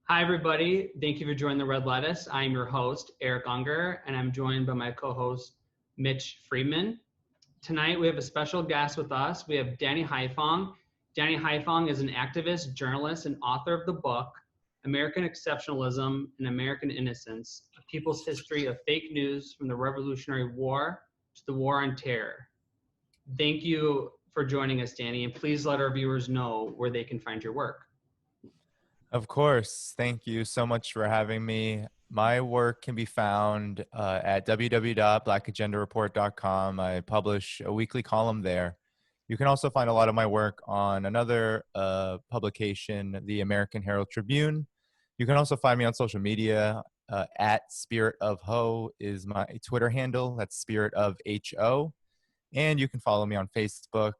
Hi, everybody. Thank you for joining the Red Lettuce. I'm your host, Eric Unger, and I'm joined by my co-host, Mitch Friedman. Tonight, we have a special guest with us. We have Danny Haiphong. Danny Haiphong is an activist, journalist, and author of the book, American Exceptionalism and American Innocence, A People's History of Fake News from the Revolutionary War to the War on Terror. Thank you for joining us, Danny, and please let our viewers know where they can find your work. Of course. Thank you so much for having me. My work can be found at www.blackagendareport.com. I publish a weekly column there. You can also find a lot of my work on another publication, the American Herald Tribune. You can also find me on social media. At Spirit of Ho is my Twitter handle. That's Spirit of HO. And you can follow me on Facebook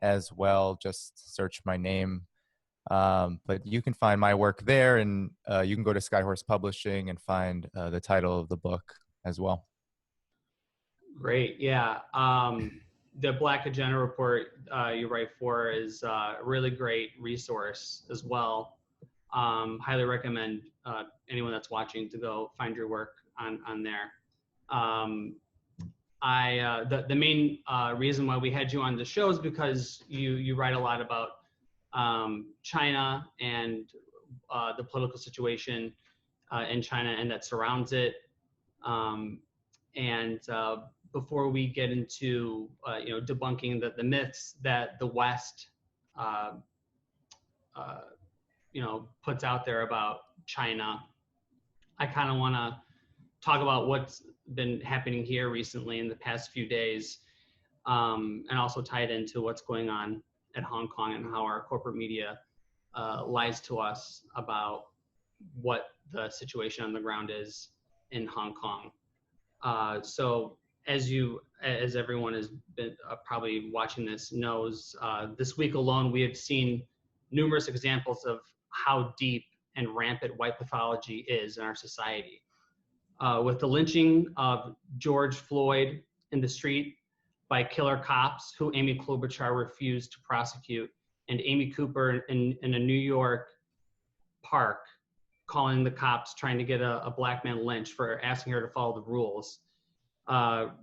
as well. Just search my name. But you can find my work there, and you can go to Skyhorse Publishing and find the title of the book as well. Great, yeah. The Black Agenda Report you write for is a really great resource as well. Highly recommend anyone that's watching to go find your work on there. The main reason why we had you on the show is because you write a lot about China and the political situation in China and that surrounds it. Before we get into debunking the myths that the West puts out there about China, I kind of want to talk about what's been happening here recently in the past few days, and also tie it into what's going on at Hong Kong and how our corporate media lies to us about what the situation on the ground is in Hong Kong. So as everyone has been probably watching this knows, this week alone we have seen numerous examples of how deep and rampant white pathology is in our society. With the lynching of George Floyd in the street by killer cops who Amy Klobuchar refused to prosecute, and Amy Cooper in a New York park calling the cops trying to get a black man lynched for asking her to follow the rules.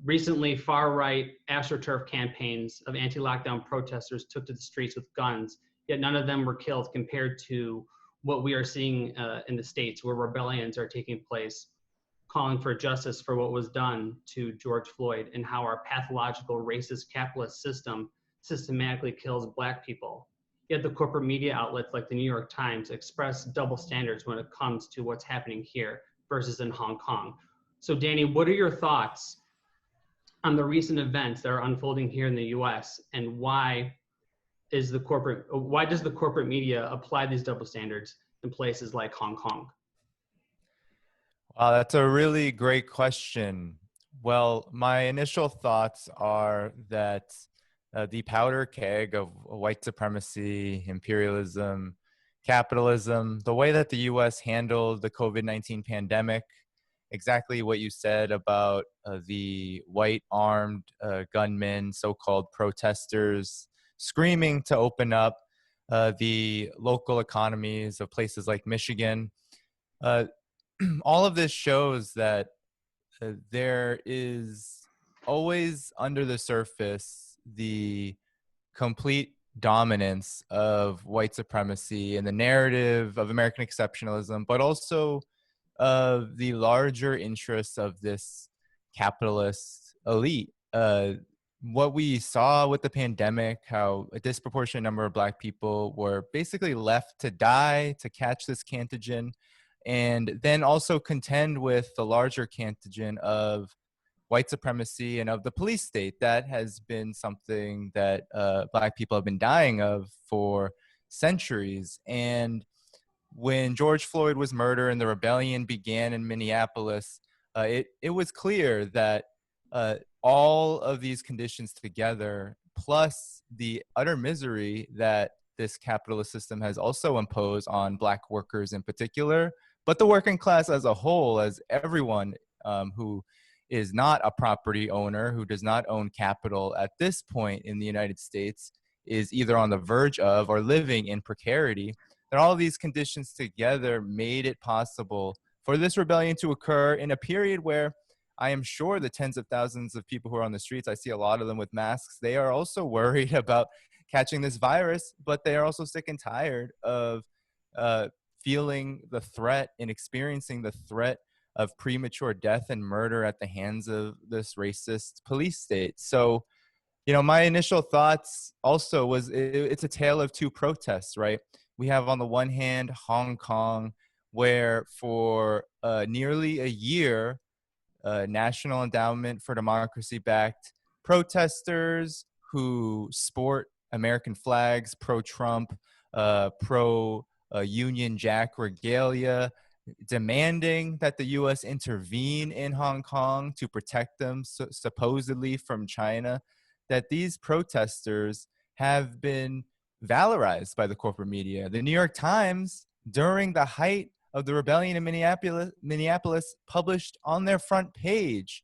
Recently, far-right AstroTurf campaigns of anti-lockdown protesters took to the streets with guns, yet none of them were killed compared to what we are seeing in the States, where rebellions are taking place, calling for justice for what was done to George Floyd, and how our pathological racist capitalist system systematically kills black people. Yet the corporate media outlets like the New York Times express double standards when it comes to what's happening here versus in Hong Kong. So Danny, what are your thoughts on the recent events that are unfolding here in the US, and why does the corporate media apply these double standards in places like Hong Kong? Wow, that's a really great question. Well, my initial thoughts are that the powder keg of white supremacy, imperialism, capitalism, the way that the US handled the COVID-19 pandemic, exactly what you said about the white armed gunmen, so-called protesters, screaming to open up the local economies of places like Michigan. All of this shows that there is always under the surface the complete dominance of white supremacy and the narrative of American exceptionalism, but also of the larger interests of this capitalist elite. What we saw with the pandemic, how a disproportionate number of Black people were basically left to die, to catch this contagion, and then also contend with the larger contagion of white supremacy and of the police state. That has been something that Black people have been dying of for centuries. And when George Floyd was murdered and the rebellion began in Minneapolis, it was clear that all of these conditions together, plus the utter misery that this capitalist system has also imposed on Black workers in particular, but the working class as a whole, as everyone who is not a property owner, who does not own capital at this point in the United States, is either on the verge of or living in precarity. that all these conditions together made it possible for this rebellion to occur in a period where I am sure the tens of thousands of people who are on the streets, I see a lot of them with masks, they are also worried about catching this virus, but they are also sick and tired of feeling the threat and experiencing the threat of premature death and murder at the hands of this racist police state. So, my initial thoughts also was it's a tale of two protests, right? We have on the one hand Hong Kong, where for nearly a year, National Endowment for Democracy backed protesters who sport American flags, pro-Trump, pro-Union Jack regalia, demanding that the U.S. intervene in Hong Kong to protect them supposedly from China, that these protesters have been valorized by the corporate media. The New York Times, during the height of the rebellion in Minneapolis, published on their front page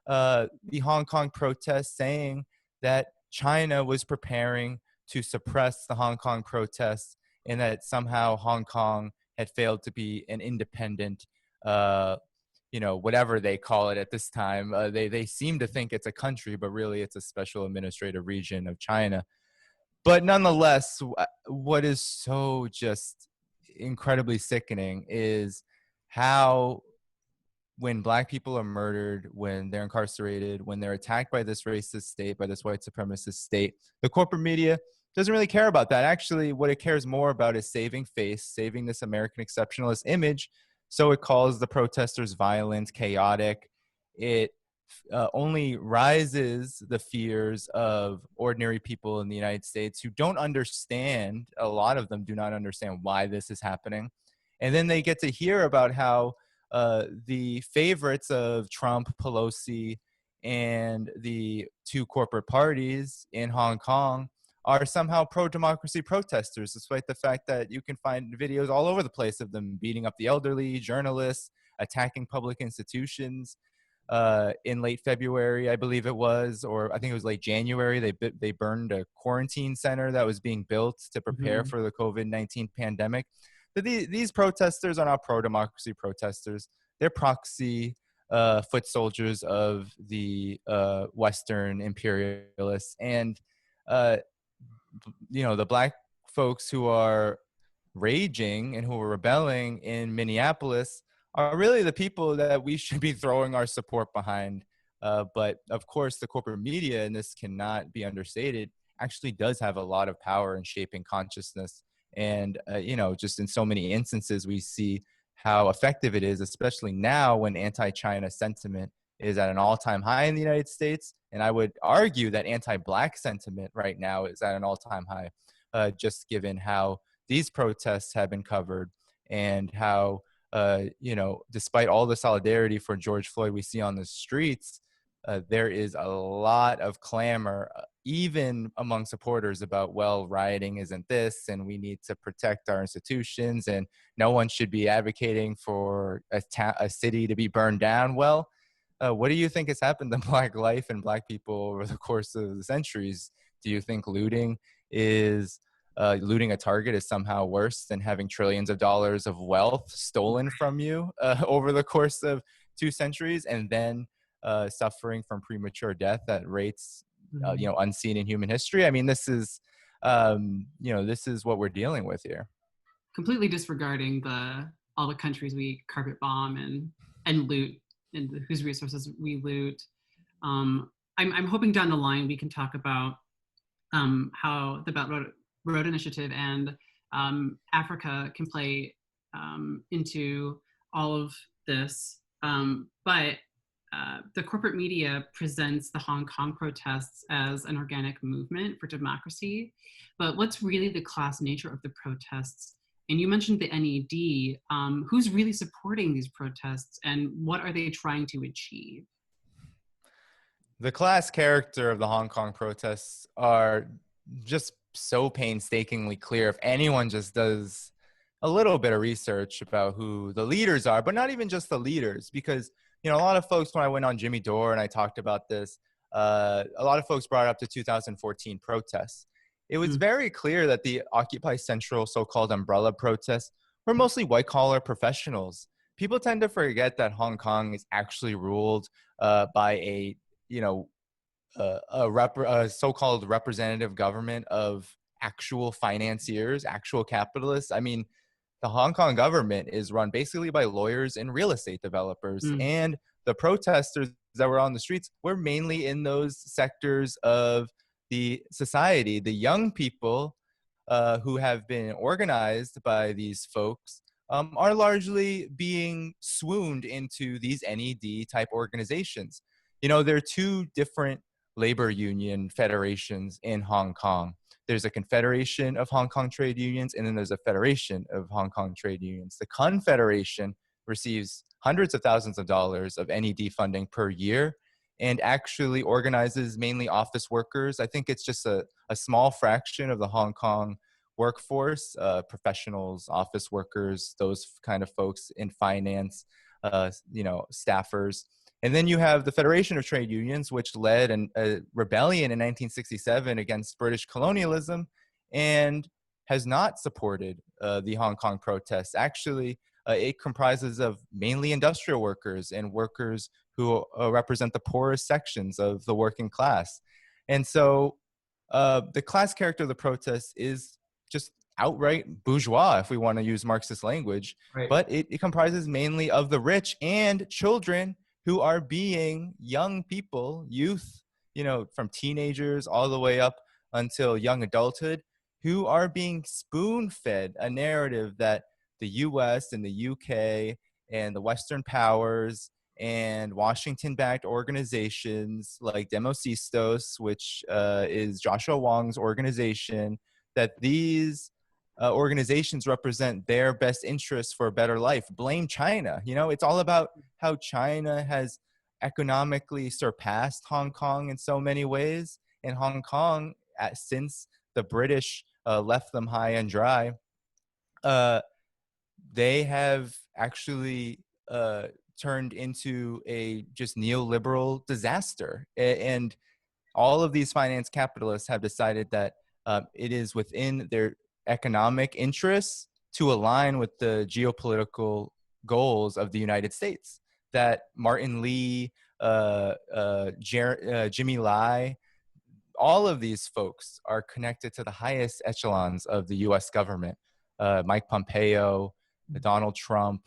the Hong Kong protests, saying that China was preparing to suppress the Hong Kong protests and that somehow Hong Kong had failed to be an independent, whatever they call it at this time. They seem to think it's a country, but really it's a special administrative region of China. But nonetheless, what is so just incredibly sickening is how when Black people are murdered, when they're incarcerated, when they're attacked by this racist state, by this white supremacist state, the corporate media doesn't really care about that. Actually, what it cares more about is saving face, saving this American exceptionalist image. So it calls the protesters violent, chaotic. It only rises the fears of ordinary people in the United States who don't understand. A lot of them do not understand why this is happening. And then they get to hear about how the favorites of Trump, Pelosi, and the two corporate parties in Hong Kong are somehow pro-democracy protesters, despite the fact that you can find videos all over the place of them beating up the elderly, journalists, attacking public institutions. In late February, I believe it was, or I think it was late January, they burned a quarantine center that was being built to prepare for the COVID-19 pandemic. But these protesters are not pro-democracy protesters. They're proxy foot soldiers of the Western imperialists. And, the Black folks who are raging and who are rebelling in Minneapolis are really the people that we should be throwing our support behind. But of course, the corporate media, and this cannot be understated, actually does have a lot of power in shaping consciousness. And, just in so many instances, we see how effective it is, especially now when anti-China sentiment is at an all-time high in the United States. And I would argue that anti-Black sentiment right now is at an all-time high, just given how these protests have been covered and how, despite all the solidarity for George Floyd we see on the streets, there is a lot of clamor, even among supporters, about, well, rioting isn't this, and we need to protect our institutions, and no one should be advocating for a city to be burned down. Well, what do you think has happened to Black life and Black people over the course of the centuries? Do you think looting a Target is somehow worse than having trillions of dollars of wealth stolen from you over the course of 2 centuries, and then suffering from premature death at rates unseen in human history? I mean, this is what we're dealing with here. Completely disregarding all the countries we carpet bomb and loot, and whose resources we loot. I'm hoping down the line we can talk about how the Belt Road Initiative and Africa can play into all of this. But the corporate media presents the Hong Kong protests as an organic movement for democracy. But what's really the class nature of the protests? And you mentioned the NED. Who's really supporting these protests, and what are they trying to achieve? The class character of the Hong Kong protests are just so painstakingly clear if anyone just does a little bit of research about who the leaders are, but not even just the leaders, because a lot of folks, when I went on Jimmy Dore and I talked about this, a lot of folks brought up the 2014 protests. it was very clear that the Occupy Central so-called umbrella protests were mostly white-collar professionals. People tend to forget that Hong Kong is actually ruled by a, a so-called representative government of actual financiers, actual capitalists. I mean, the Hong Kong government is run basically by lawyers and real estate developers. And the protesters that were on the streets were mainly in those sectors of the society. The young people who have been organized by these folks are largely being swooned into these NED type organizations. There are two different labor union federations in Hong Kong. There's a Confederation of Hong Kong Trade Unions, and then there's a Federation of Hong Kong Trade Unions. The Confederation receives hundreds of thousands of dollars of NED funding per year and actually organizes mainly office workers. I think it's just a small fraction of the Hong Kong workforce, professionals, office workers, those kind of folks in finance, staffers. And then you have the Federation of Trade Unions, which led a rebellion in 1967 against British colonialism and has not supported the Hong Kong protests. Actually, it comprises of mainly industrial workers and workers who represent the poorest sections of the working class. And so the class character of the protests is just outright bourgeois, if we want to use Marxist language, Right. But it comprises mainly of the rich and children who are being young people, youth, from teenagers all the way up until young adulthood, who are being spoon-fed a narrative that the US and the UK and the Western powers and Washington-backed organizations like Demosistos, which is Joshua Wong's organization, that these organizations represent their best interests for a better life. Blame China. It's all about how China has economically surpassed Hong Kong in so many ways. And Hong Kong, since the British left them high and dry, they have actually turned into a just neoliberal disaster. And all of these finance capitalists have decided that it is within their economic interests to align with the geopolitical goals of the United States. That Martin Lee, Jimmy Lai, all of these folks are connected to the highest echelons of the US government. Mike Pompeo, Donald Trump,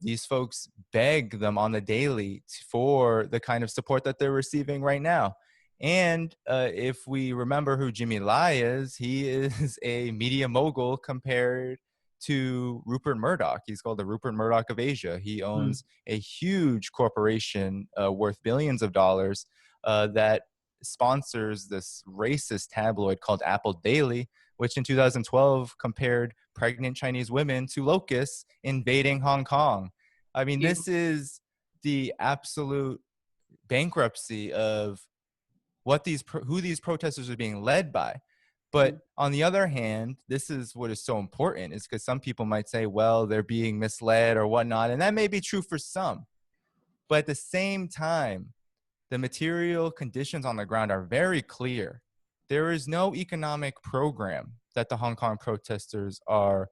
these folks beg them on the daily for the kind of support that they're receiving right now. And if we remember who Jimmy Lai is, he is a media mogul compared to Rupert Murdoch. He's called the Rupert Murdoch of Asia. He owns a huge corporation worth billions of dollars that sponsors this racist tabloid called Apple Daily, which in 2012 compared pregnant Chinese women to locusts invading Hong Kong. I mean, this is the absolute bankruptcy of who these protesters are being led by. But on the other hand, this is what is so important, is because some people might say, well, they're being misled or whatnot. And that may be true for some. But at the same time, the material conditions on the ground are very clear. There is no economic program that the Hong Kong protesters are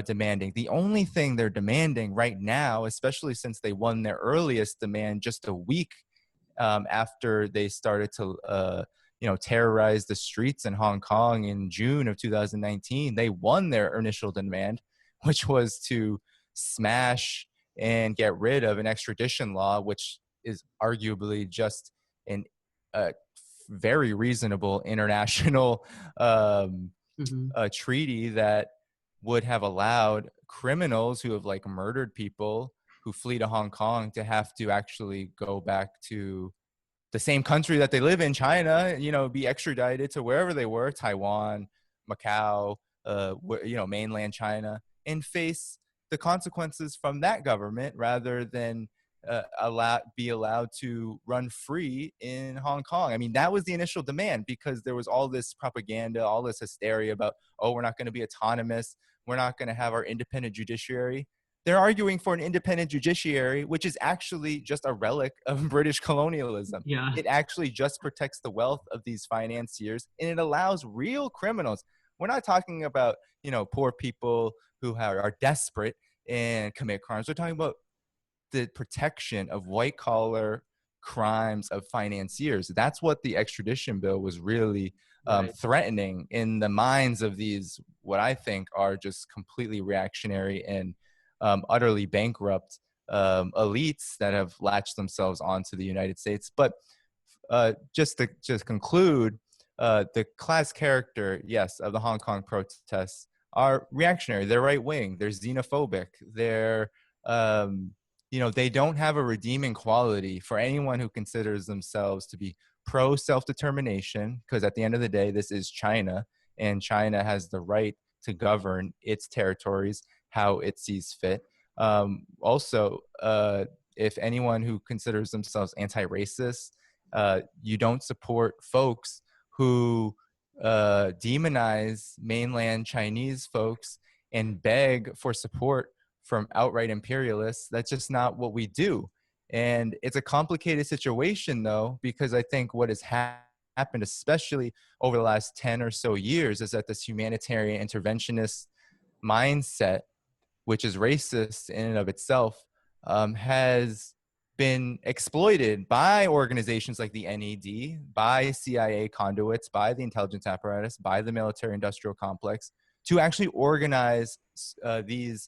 demanding. The only thing they're demanding right now, especially since they won their earliest demand just a week after they started to terrorize the streets in Hong Kong in June of 2019, they won their initial demand, which was to smash and get rid of an extradition law, which is arguably just a very reasonable international treaty that would have allowed criminals who have murdered people who flee to Hong Kong to have to actually go back to the same country that they live in, China, be extradited to wherever they were, Taiwan, Macau, mainland China, and face the consequences from that government rather than be allowed to run free in Hong Kong. I mean, that was the initial demand, because there was all this propaganda, all this hysteria about, oh, we're not going to be autonomous, we're not going to have our independent judiciary. they're arguing for an independent judiciary, which is actually just a relic of British colonialism. Yeah. It actually just protects the wealth of these financiers, and it allows real criminals. We're not talking about, poor people who are desperate and commit crimes. We're talking about the protection of white collar crimes of financiers. That's what the extradition bill was really threatening in the minds of these, what I think are just completely reactionary and utterly bankrupt elites that have latched themselves onto the United States. But just to conclude, the class character, yes, of the Hong Kong protests are reactionary. They're right wing. They're xenophobic. They're they don't have a redeeming quality for anyone who considers themselves to be pro self-determination, because at the end of the day, this is China, and China has the right to govern its territories how it sees fit. Also, if anyone who considers themselves anti-racist, you don't support folks who demonize mainland Chinese folks and beg for support from outright imperialists. That's just not what we do. And it's a complicated situation, though, because I think what has happened, especially over the last 10 or so years, is that this humanitarian interventionist mindset, which is racist in and of itself, has been exploited by organizations like the NED, by CIA conduits, by the intelligence apparatus, by the military-industrial complex, to actually organize these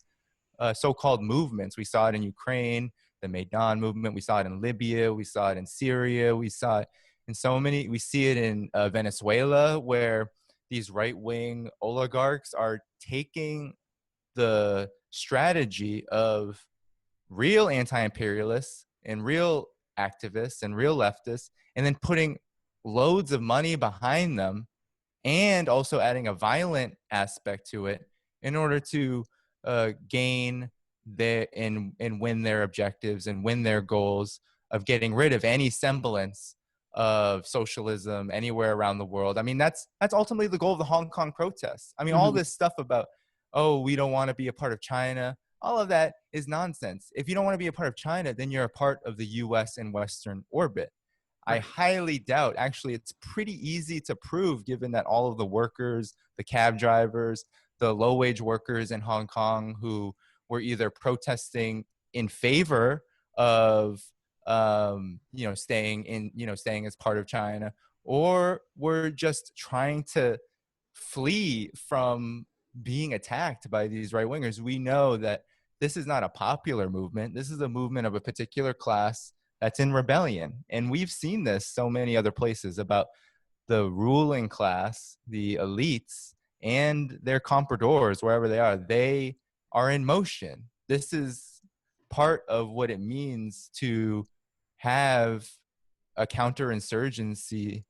so-called movements. We saw it in Ukraine, the Maidan movement. We saw it in Libya. We saw it in Syria. We saw it in we see it in Venezuela, where these right-wing oligarchs are taking the strategy of real anti-imperialists and real activists and real leftists, and then putting loads of money behind them, and also adding a violent aspect to it in order to gain and win their objectives and win their goals of getting rid of any semblance of socialism anywhere around the world. I mean, that's ultimately the goal of the Hong Kong protests. I mean, all this stuff about, oh, we don't want to be a part of China, all of that is nonsense. If you don't want to be a part of China, then you're a part of the US and Western orbit. I highly doubt, actually, it's pretty easy to prove, given that all of the workers, the cab drivers, the low-wage workers in Hong Kong who were either protesting in favor of, staying as part of China, or were just trying to flee from being attacked by these right-wingers. We know that this is not a popular movement. This is a movement of a particular class that's in rebellion. And we've seen this so many other places about the ruling class, the elites, and their compradors, wherever they are in motion. This is part of what it means to have a counterinsurgency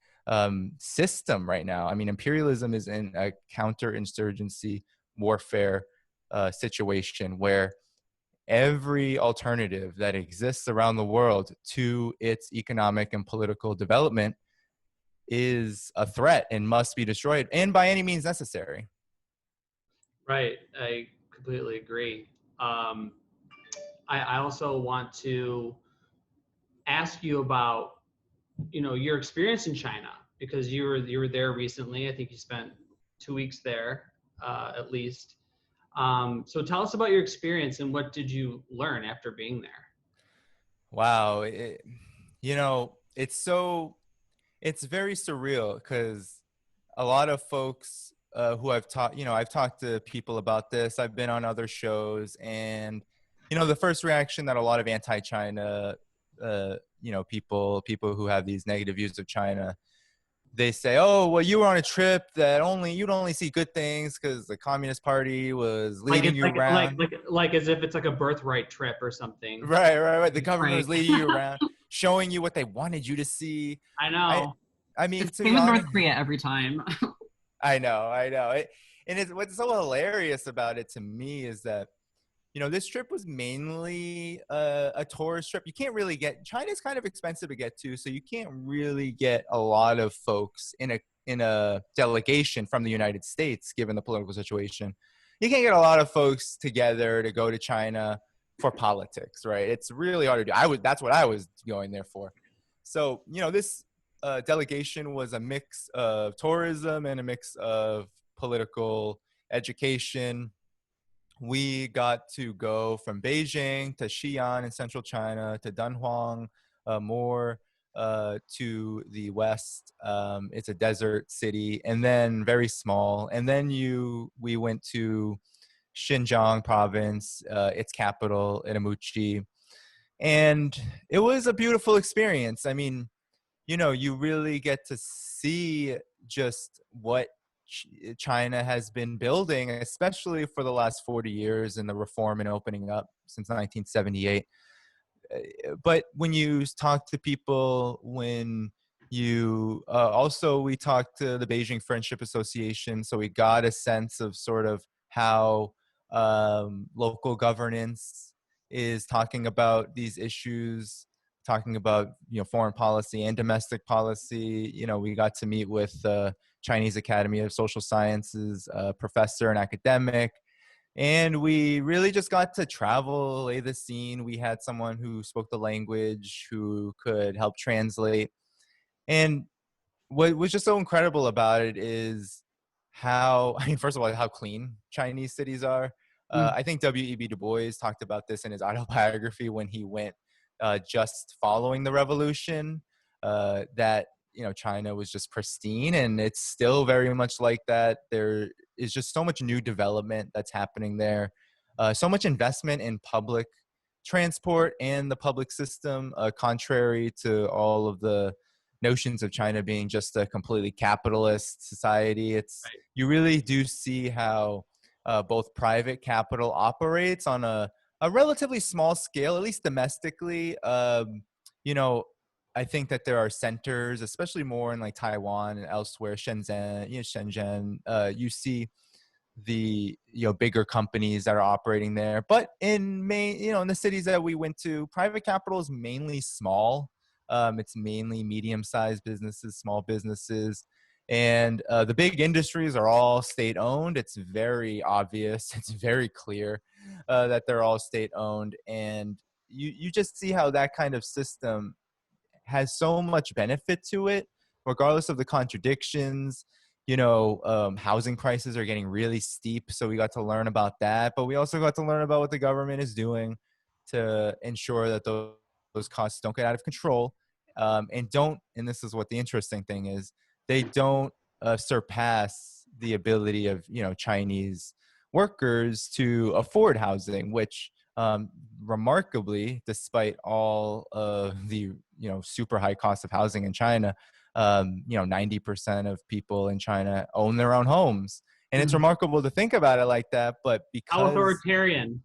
system right now. I mean, imperialism is in a counterinsurgency warfare situation where every alternative that exists around the world to its economic and political development is a threat and must be destroyed, and by any means necessary. Right. I completely agree. I also want to ask you about, your experience in China, because you were there recently. I think you spent 2 weeks there, at least. So tell us about your experience and what did you learn after being there? Wow. It's very surreal, because a lot of folks who I've talked to people about this. I've been on other shows, and, the first reaction that a lot of anti-China, people who have these negative views of China, they say, oh, well, you were on a trip that you'd only see good things because the Communist Party was leading you around. Like as if it's like a birthright trip or something. Right. The government was leading you around, showing you what they wanted you to see. I know. I mean, it's same with North Korea every time. I know. What's so hilarious about it to me is that, this trip was mainly a tourist trip. You can't really China's kind of expensive to get to, so you can't really get a lot of folks in a delegation from the United States, given the political situation. you can't get a lot of folks together to go to China for politics, right? It's really hard to do. That's what I was going there for. So, this delegation was a mix of tourism and a mix of political education. We got to go from Beijing to Xi'an in central China to Dunhuang, more to the west. It's a desert city, and then very small. And then we went to Xinjiang province, its capital, Urumqi, and it was a beautiful experience. I mean, you really get to see just what China has been building, especially for the last 40 years and the reform and opening up since 1978. But when you talk to people, when you also, we talked to the Beijing Friendship Association, so we got a sense of sort of how local governance is talking about these issues, talking about foreign policy and domestic policy. We got to meet with Chinese Academy of Social Sciences professor and academic, and we really just got to travel, lay the scene. We had someone who spoke the language who could help translate. And what was just so incredible about it is how, I mean, first of all, how clean Chinese cities are. I think W.E.B. Du Bois talked about this in his autobiography when he went just following the revolution, that China was just pristine, and it's still very much like that. There is just so much new development that's happening there, so much investment in public transport and the public system, contrary to all of the notions of China being just a completely capitalist society. You really do see how both private capital operates on a relatively small scale, at least domestically. I think that there are centers, especially more in like Taiwan and elsewhere, Shenzhen. You see the bigger companies that are operating there, but in the cities that we went to, private capital is mainly small. It's mainly medium-sized businesses, small businesses, and the big industries are all state-owned. It's very obvious. It's very clear that they're all state-owned, and you just see how that kind of system has so much benefit to it, regardless of the contradictions. Housing prices are getting really steep, so we got to learn about that. But we also got to learn about what the government is doing to ensure that those costs don't get out of control, and this is what the interesting thing is, they don't surpass the ability of Chinese workers to afford housing, which remarkably, despite all of the super high cost of housing in China, 90% of people in China own their own homes. And it's remarkable to think about it like that, but How authoritarian.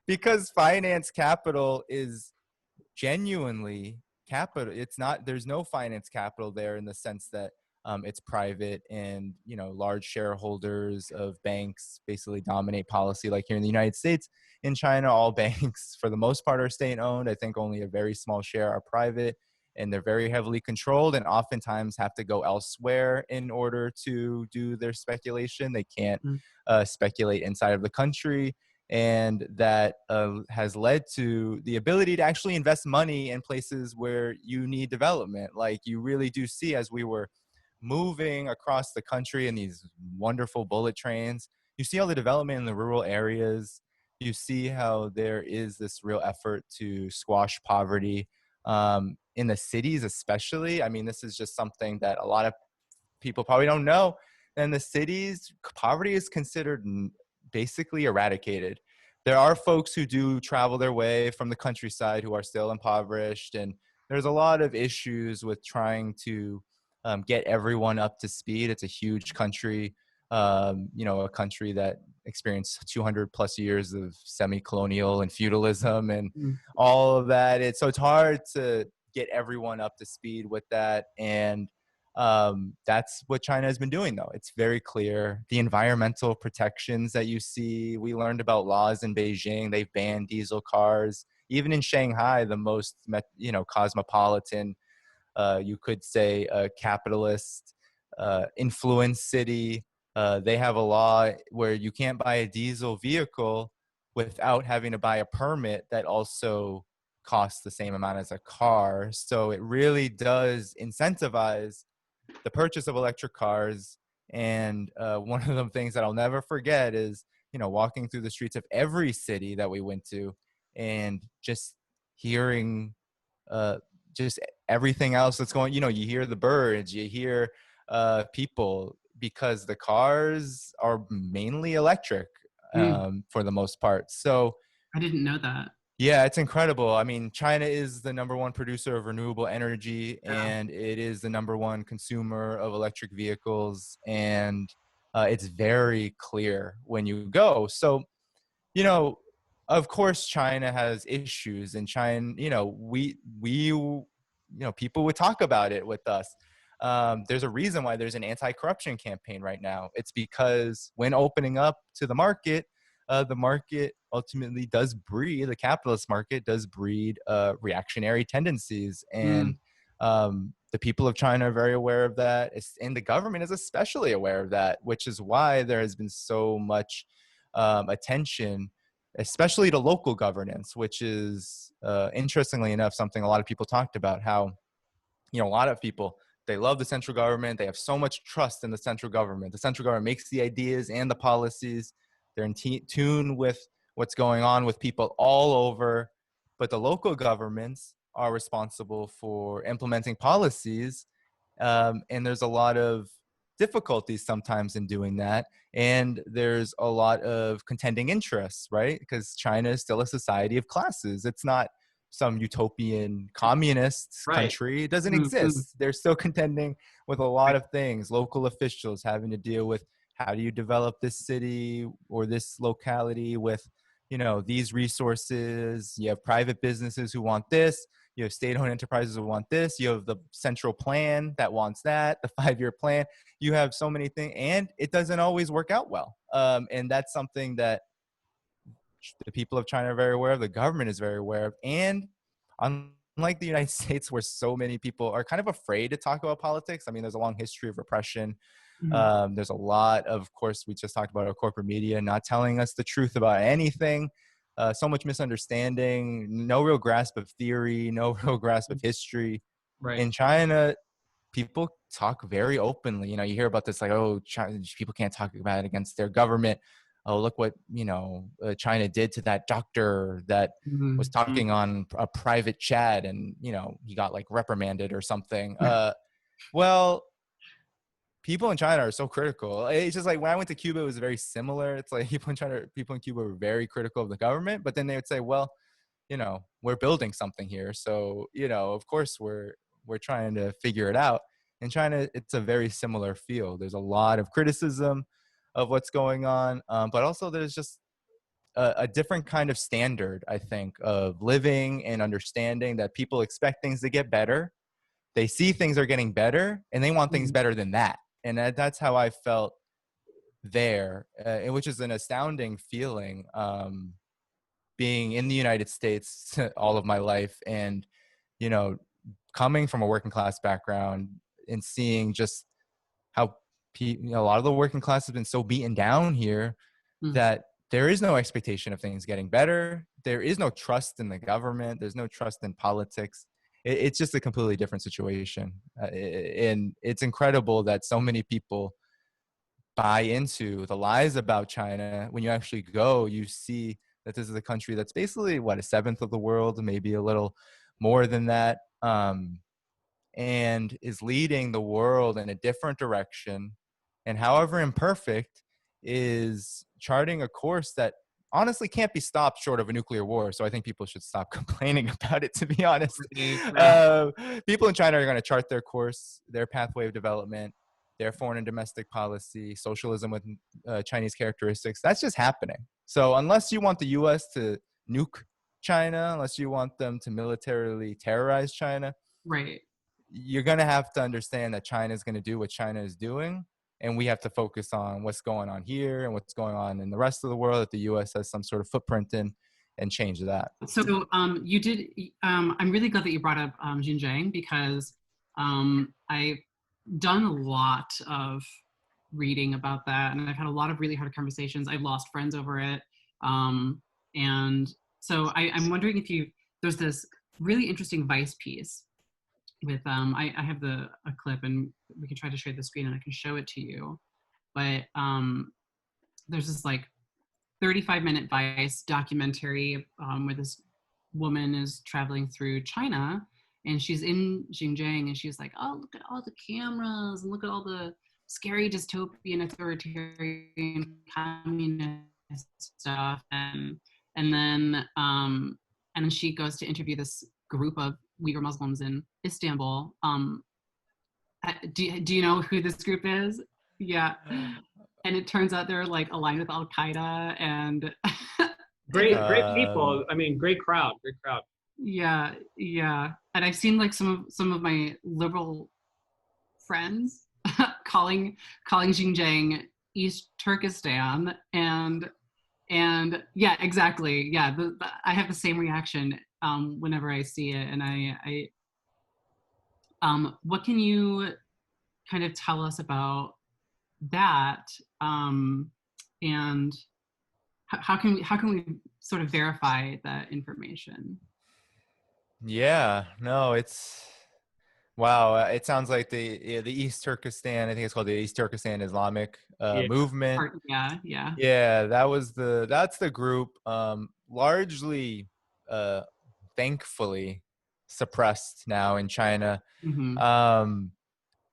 because finance capital is genuinely capital, there's no finance capital there in the sense that it's private, and large shareholders of banks basically dominate policy, like here in the United States. In China, all banks for the most part are state owned. I think only a very small share are private, and they're very heavily controlled, and oftentimes have to go elsewhere in order to do their speculation. They can't speculate inside of the country. And that has led to the ability to actually invest money in places where you need development. Like, you really do see, as we were moving across the country in these wonderful bullet trains, you see all the development in the rural areas. You see how there is this real effort to squash poverty in the cities, especially. I mean, this is just something that a lot of people probably don't know. In the cities, poverty is considered basically eradicated. There are folks who do travel their way from the countryside who are still impoverished, and there's a lot of issues with trying to get everyone up to speed. It's a huge country, a country that experienced 200 plus years of semi-colonial and feudalism and all of that. So it's hard to get everyone up to speed with that. And that's what China has been doing, though. It's very clear. The environmental protections that you see, we learned about laws in Beijing. They've banned diesel cars. Even in Shanghai, the most cosmopolitan, you could say, capitalist influence city, They have a law where you can't buy a diesel vehicle without having to buy a permit that also costs the same amount as a car. So it really does incentivize the purchase of electric cars. And one of the things that I'll never forget is, walking through the streets of every city that we went to and just hearing uh, just everything else that's going, you hear the birds, you hear people, because the cars are mainly electric Mm, for the most part. So I didn't know that. yeah, it's incredible. I mean, China is the number one producer of renewable energy, Yeah. and it is the number one consumer of electric vehicles. And it's very clear when you go. So, you know, of course, China has issues, and China, people would talk about it with us. There's a reason why there's an anti-corruption campaign right now. It's because when opening up to the market ultimately does breed, the capitalist market does breed reactionary tendencies. And Mm, the people of China are very aware of that. And the government is especially aware of that, which is why there has been so much attention, especially to local governance, which is, interestingly enough, something a lot of people talked about. How, a lot of people, they love the central government. They have so much trust in the central government. The central government makes the ideas and the policies. They're in tune with what's going on with people all over. But the local governments are responsible for implementing policies. And there's a lot of difficulties sometimes in doing that. And there's a lot of contending interests, right? Because China is still a society of classes. It's not some utopian communist Right. country. It doesn't mm, mm, exist. They're still contending with a lot right. of things. Local officials having to deal with, how do you develop this city or this locality with, these resources. You have private businesses who want this. You have state-owned enterprises who want this. You have the central plan that wants that, the 5-year plan. You have so many things, and it doesn't always work out well. And that's something that the people of China are very aware of, the government is very aware of. And unlike the United States, where so many people are kind of afraid to talk about politics, I mean, there's a long history of repression. Mm, There's a lot of course, we just talked about our corporate media not telling us the truth about anything. So much misunderstanding, no real grasp of theory, no real grasp of history. Right. In China, people talk very openly. You hear about this, like, oh, China, people can't talk about it against their government. Oh, look what China did to that doctor that was mm, talking on a private chat, and he got like reprimanded or something. Well, people in China are so critical. It's just like when I went to Cuba, it was very similar. It's like people in Cuba were very critical of the government, but then they would say, well, we're building something here. So, of course we're trying to figure it out. In China, it's a very similar feel. There's a lot of criticism of what's going on. But also there's just a different kind of standard, I think, of living and understanding that people expect things to get better. They see things are getting better and they want things mm, better than that. And that's how I felt there, which is an astounding feeling. Being in the United States all of my life, and you know coming from a working class background, and seeing just how a lot of the working class has been so beaten down here mm. that there is no expectation of things getting better. There is no trust in the government. There's no trust in politics. It's just a completely different situation. And it's incredible that so many people buy into the lies about China. When you actually go, you see that this is a country that's basically a seventh of the world, maybe a little more than that, and is leading the world in a different direction. And however imperfect, is charting a course that honestly can't be stopped short of a nuclear war. So I think people should stop complaining about it, to be honest. Right, right. People in China are going to chart their course, their pathway of development, their foreign and domestic policy, socialism with Chinese characteristics. That's just happening. So unless you want the US to nuke China, unless you want them to militarily terrorize China, Right. you're going to have to understand that China is going to do what China is doing. And we have to focus on what's going on here and what's going on in the rest of the world that the US has some sort of footprint in, and change that. So you did, I'm really glad that you brought up Xinjiang, because I've done a lot of reading about that, and I've had a lot of really hard conversations. I've lost friends over it. And so I'm wondering if there's this really interesting Vice piece with, I have a clip, and we can try to share the screen and I can show it to you. But there's this like 35-minute Vice documentary where this woman is traveling through China, and she's in Xinjiang, and she's like, oh, look at all the cameras and look at all the scary dystopian authoritarian communist stuff. And then she goes to interview this group of Uyghur Muslims in Istanbul. Do you know who this group is? Yeah. And it turns out they're like aligned with Al Qaeda, and Great people. I mean, great crowd. Yeah. And I've seen like some of my liberal friends calling Xinjiang East Turkestan, and yeah, exactly. Yeah, I have the same reaction whenever I see it, and I what can you kind of tell us about that, and how can we sort of verify that information? Yeah, no, it's wow. It sounds like the East Turkestan. I think it's called the East Turkestan Islamic Yeah. movement. Yeah. Yeah, that's the group. Largely, thankfully, suppressed now in China. Mm-hmm.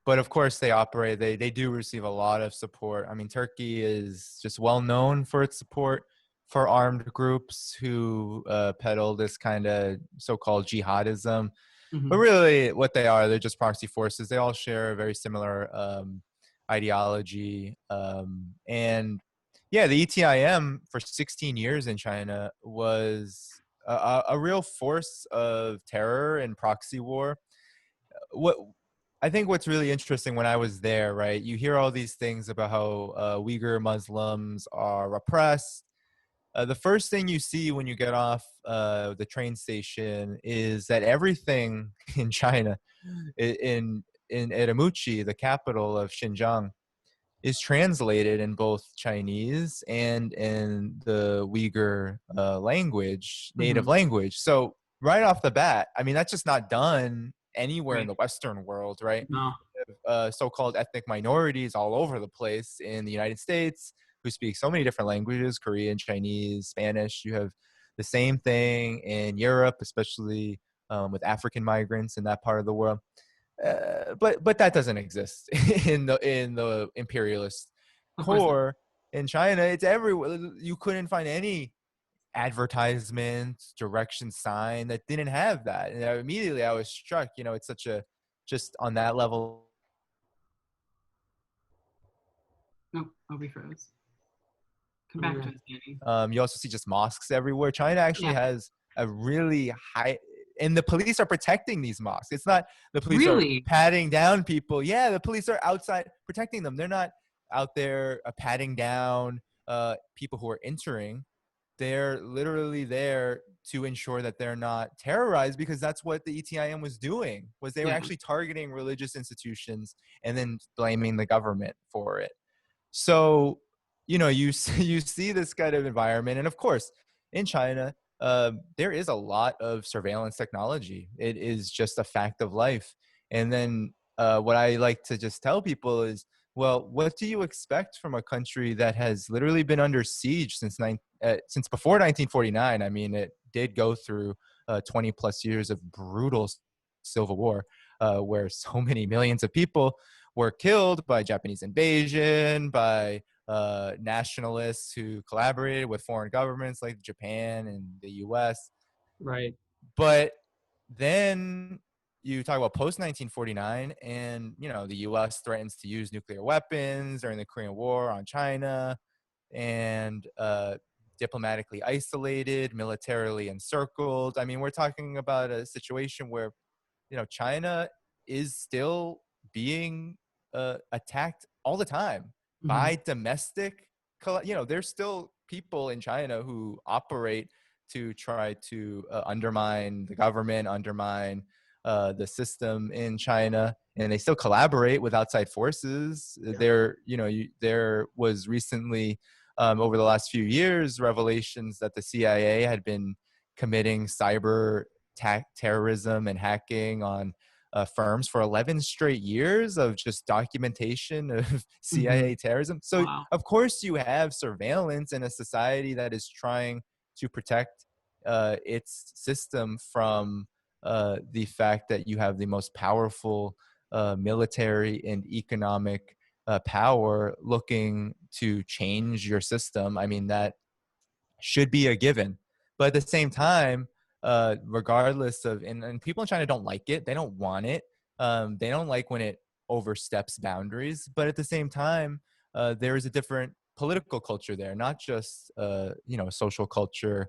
But of course, they do receive a lot of support. I mean, Turkey is just well known for its support for armed groups who peddle this kind of so-called jihadism. Mm-hmm. But really, what they are, they're just proxy forces. They all share a very similar ideology. And yeah, the ETIM for 16 years in China was a real force of terror and proxy war. What I think what's really interesting when I was there, right? You hear all these things about how Uyghur Muslims are repressed. The first thing you see when you get off the train station is that everything in China, in Urumqi, the capital of Xinjiang, is translated in both Chinese and in the Uyghur language, native Mm-hmm. language. So right off the bat, I mean, that's just not done anywhere in Right. the Western world, right? No. So-called ethnic minorities all over the place in the United States who speak so many different languages, Korean, Chinese, Spanish. You have the same thing in Europe, especially with African migrants in that part of the world. But that doesn't exist in the imperialist Of course not. core in China. It's everywhere. You couldn't find any advertisement, direction sign that didn't have that. And immediately I was struck. It's such a just on that level. Oh, we froze. Come back to us, Danny. You also see just mosques everywhere. China actually has a really high, and the police are protecting these mosques. It's not the police Really? are patting down people. Yeah, the police are outside protecting them. They're not out there patting down people who are entering. They're literally there to ensure that they're not terrorized, because that's what the ETIM was doing. Was they were actually targeting religious institutions and then blaming the government for it. So, you see this kind of environment. And of course, in China, there is a lot of surveillance technology. It is just a fact of life. And then what I like to just tell people is, well, what do you expect from a country that has literally been under siege since before 1949? I mean, it did go through 20 plus years of brutal civil war, where so many millions of people were killed by Japanese invasion, by nationalists who collaborated with foreign governments like Japan and the US. Right. But then you talk about post 1949, and the US threatens to use nuclear weapons during the Korean War on China, and diplomatically isolated, militarily encircled. I mean, we're talking about a situation where China is still being attacked all the time by domestic. There's still people in China who operate to try to undermine the government, undermine the system in China, and they still collaborate with outside forces. There was recently, over the last few years, revelations that the CIA had been committing cyber terrorism and hacking on firms for 11 straight years of just documentation of CIA terrorism. So, Wow. of course, you have surveillance in a society that is trying to protect its system from the fact that you have the most powerful military and economic power looking to change your system. I mean, that should be a given. But at the same time, regardless of, and people in China don't like it, they don't want it. They don't like when it oversteps boundaries. But at the same time, there is a different political culture there, not just social culture.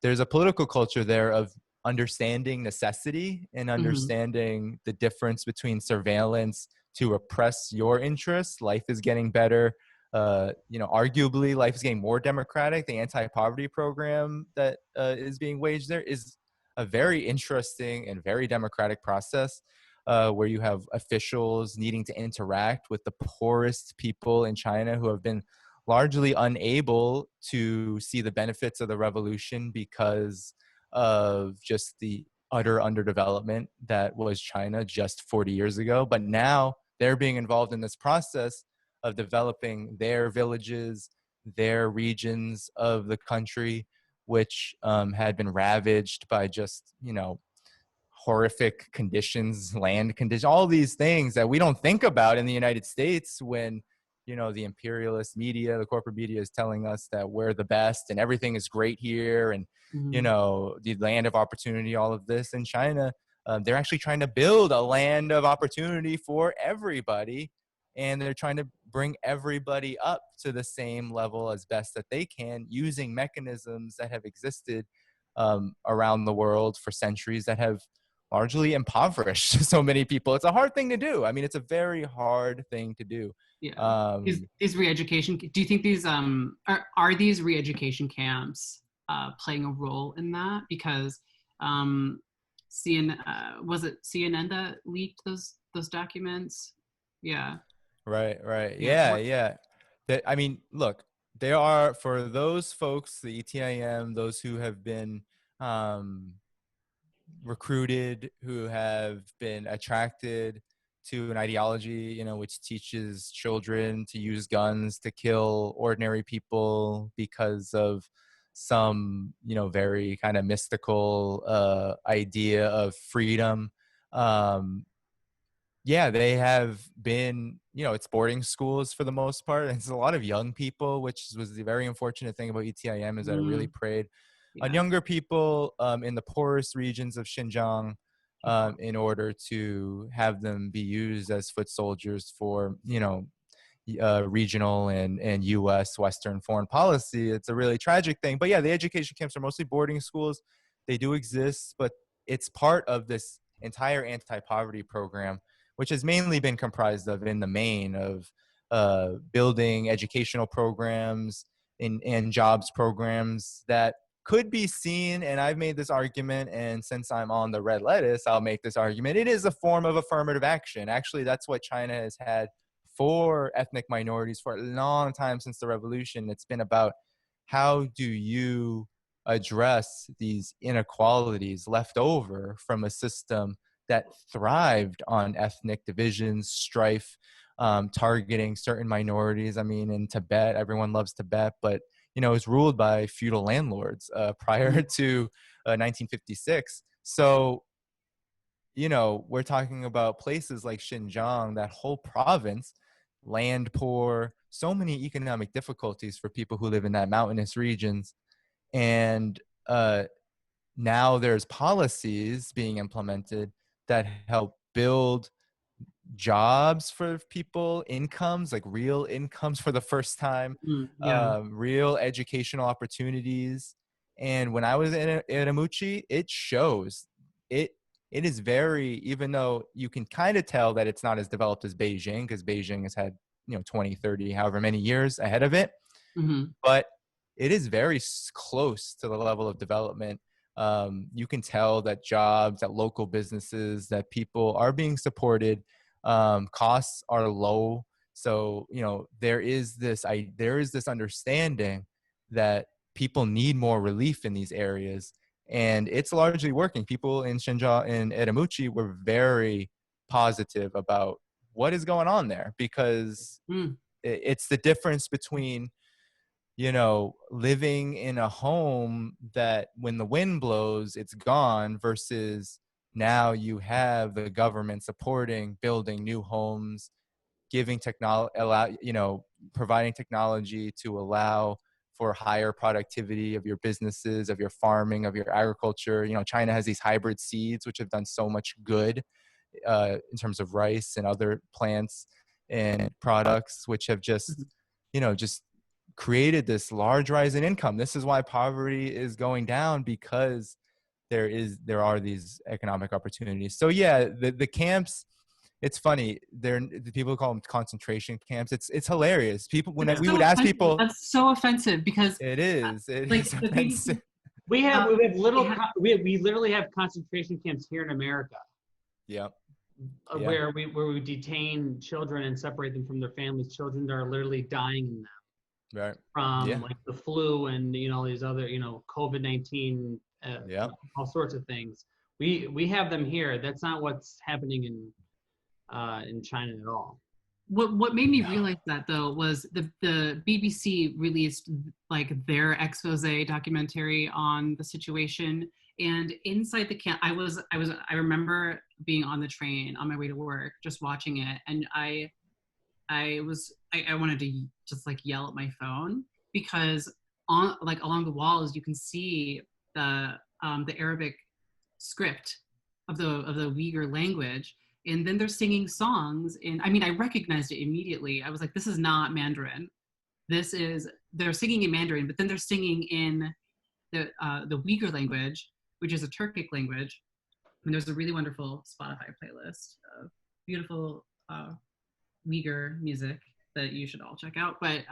There's a political culture there of understanding necessity and understanding the difference between surveillance to oppress your interests. Life is getting better. Arguably life is getting more democratic. The anti-poverty program that is being waged there is a very interesting and very democratic process where you have officials needing to interact with the poorest people in China who have been largely unable to see the benefits of the revolution because of just the utter underdevelopment that was China just 40 years ago. But now they're being involved in this process of developing their villages, their regions of the country, which had been ravaged by just, horrific conditions, land conditions, all these things that we don't think about in the United States when, the imperialist media, the corporate media is telling us that we're the best and everything is great here and, the land of opportunity, all of this. In China, they're actually trying to build a land of opportunity for everybody. And they're trying to bring everybody up to the same level as best that they can using mechanisms that have existed around the world for centuries that have largely impoverished so many people. It's a hard thing to do. I mean, it's a very hard thing to do. Yeah. Is re-education, do you think these are these re-education camps playing a role in that? Because was it CNN that leaked those documents? Yeah. Right. Yeah. I mean, look, there are, for those folks, the ETIM, those who have been recruited, who have been attracted to an ideology, which teaches children to use guns to kill ordinary people because of some, very kind of mystical idea of freedom. Yeah, they have been, it's boarding schools for the most part. And it's a lot of young people, which was the very unfortunate thing about ETIM is that it really preyed on younger people in the poorest regions of Xinjiang in order to have them be used as foot soldiers for, regional and U.S. Western foreign policy. It's a really tragic thing. But yeah, the education camps are mostly boarding schools. They do exist, but it's part of this entire anti-poverty program, which has mainly been comprised of, in the main, of building educational programs and jobs programs that could be seen, and I've made this argument, and since I'm on the red lettuce, I'll make this argument. It is a form of affirmative action. Actually, that's what China has had for ethnic minorities for a long time since the revolution. It's been about how do you address these inequalities left over from a system that thrived on ethnic divisions, strife, targeting certain minorities. I mean, in Tibet, everyone loves Tibet, but it was ruled by feudal landlords prior to 1956. So, we're talking about places like Xinjiang, that whole province, land poor, so many economic difficulties for people who live in that mountainous regions. And now there's policies being implemented that help build jobs for people, incomes, like real incomes for the first time, real educational opportunities. And when I was in Amuchi, it shows. It is very, even though you can kind of tell that it's not as developed as Beijing, because Beijing has had 20, 30, however many years ahead of it, but it is very close to the level of development You can tell that jobs, that local businesses, that people are being supported. Costs are low. So, there is this understanding that people need more relief in these areas, and it's largely working. People in Xinjiang and Edamutri were very positive about what is going on there, because it's the difference between living in a home that when the wind blows, it's gone, versus now you have the government supporting building new homes, giving providing technology to allow for higher productivity of your businesses, of your farming, of your agriculture. China has these hybrid seeds, which have done so much good in terms of rice and other plants and products, which have just created this large rise in income. This is why poverty is going down, because there are these economic opportunities. So yeah, the camps, it's funny. The people call them concentration camps. It's hilarious. People, when we would ask people, that's so offensive, because it is offensive. We literally have concentration camps here in America. Yeah. Where we detain children and separate them from their families. Children that are literally dying in them. Right. From like the flu and these other COVID-19, all sorts of things. We have them here. That's not what's happening in China at all. What made me realize that, though, was the BBC released like their expose documentary on the situation, and inside the camp, I remember being on the train on my way to work, just watching it, and I wanted to just like yell at my phone, because along the walls you can see the Arabic script of the Uyghur language, and then they're singing songs. And I recognized it immediately. I was like, this is not Mandarin. They're singing in Mandarin, but then they're singing in the Uyghur language, which is a Turkic language. And there's a really wonderful Spotify playlist of beautiful Uyghur music that you should all check out. But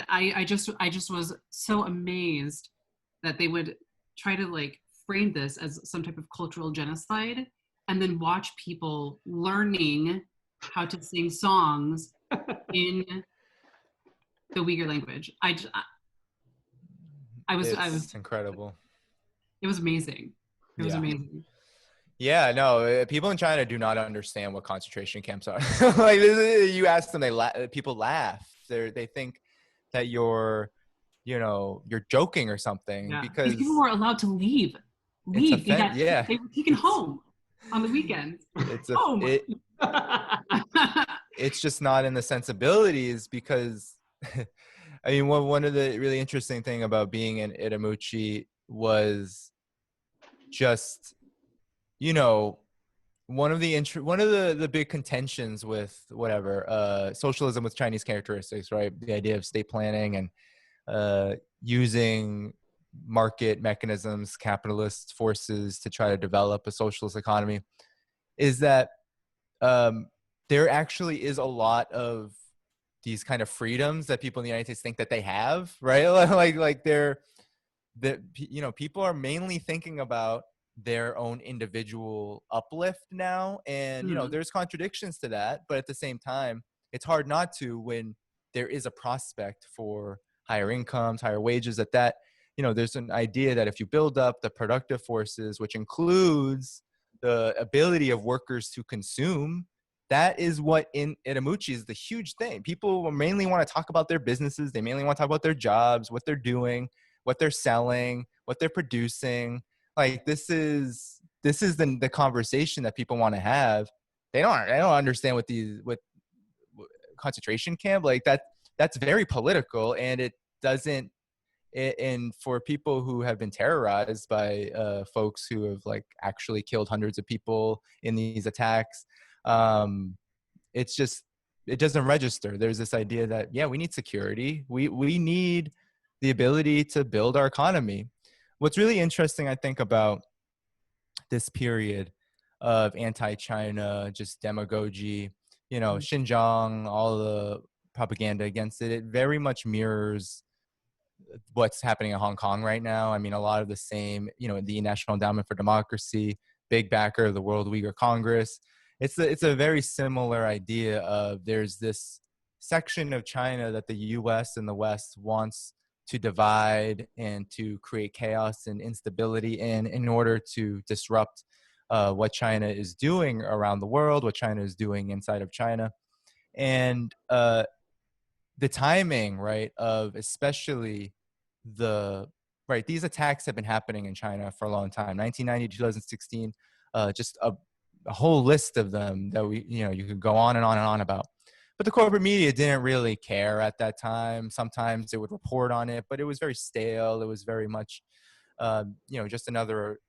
I just was so amazed that they would try to like frame this as some type of cultural genocide, and then watch people learning how to sing songs in the Uyghur language. It's incredible. It was amazing. It was amazing. Yeah, no, people in China do not understand what concentration camps are. Like, you ask them, people laugh. They think that you're joking or something, because people were allowed to leave. They were taken home on the weekends. It's just not in the sensibilities, because one of the really interesting thing about being in Itamuchi was just one of the big contentions with socialism with Chinese characteristics, right? The idea of state planning and using market mechanisms, capitalist forces to try to develop a socialist economy, is that there actually is a lot of these kind of freedoms that people in the United States think that they have, right? People are mainly thinking about their own individual uplift now, and there's contradictions to that, but at the same time, it's hard not to when there is a prospect for higher incomes, higher wages. There's an idea that if you build up the productive forces, which includes the ability of workers to consume, that is what in Itamuchi is the huge thing. People mainly want to talk about their businesses. They mainly want to talk about their jobs, what they're doing, what they're selling, what they're producing. Like, this is the conversation that people want to have. They don't understand what concentration camp, like that's very political, and it doesn't. And for people who have been terrorized by folks who have like actually killed hundreds of people in these attacks, it doesn't register. There's this idea that we need security. We need the ability to build our economy. What's really interesting, I think, about this period of anti-China, just demagogy, Xinjiang, all the propaganda against it, it very much mirrors what's happening in Hong Kong right now. I mean, a lot of the same, the National Endowment for Democracy, big backer of the World Uyghur Congress. It's a very similar idea of there's this section of China that the US and the West wants to divide and to create chaos and instability in order to disrupt what China is doing around the world, what China is doing inside of China. And the timing, right, of especially these attacks have been happening in China for a long time, 1990, 2016, just a whole list of them that you could go on and on and on about. But the corporate media didn't really care at that time. Sometimes it would report on it, but it was very stale. It was very much, just another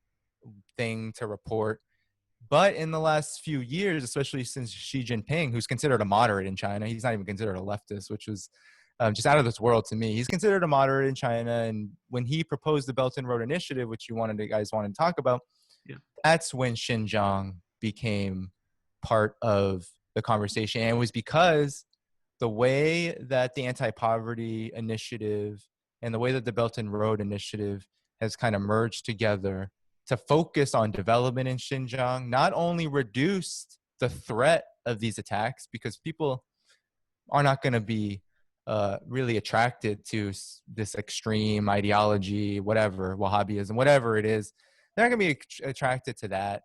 thing to report. But in the last few years, especially since Xi Jinping, who's considered a moderate in China, he's not even considered a leftist, which was just out of this world to me. He's considered a moderate in China. And when he proposed the Belt and Road Initiative, which you guys wanted to talk about, that's when Xinjiang became part of the conversation. And it was because the way that the anti-poverty initiative and the way that the Belt and Road Initiative has kind of merged together to focus on development in Xinjiang, not only reduced the threat of these attacks, because people are not going to be really attracted to this extreme ideology, whatever, Wahhabism, whatever it is. They're not going to be attracted to that.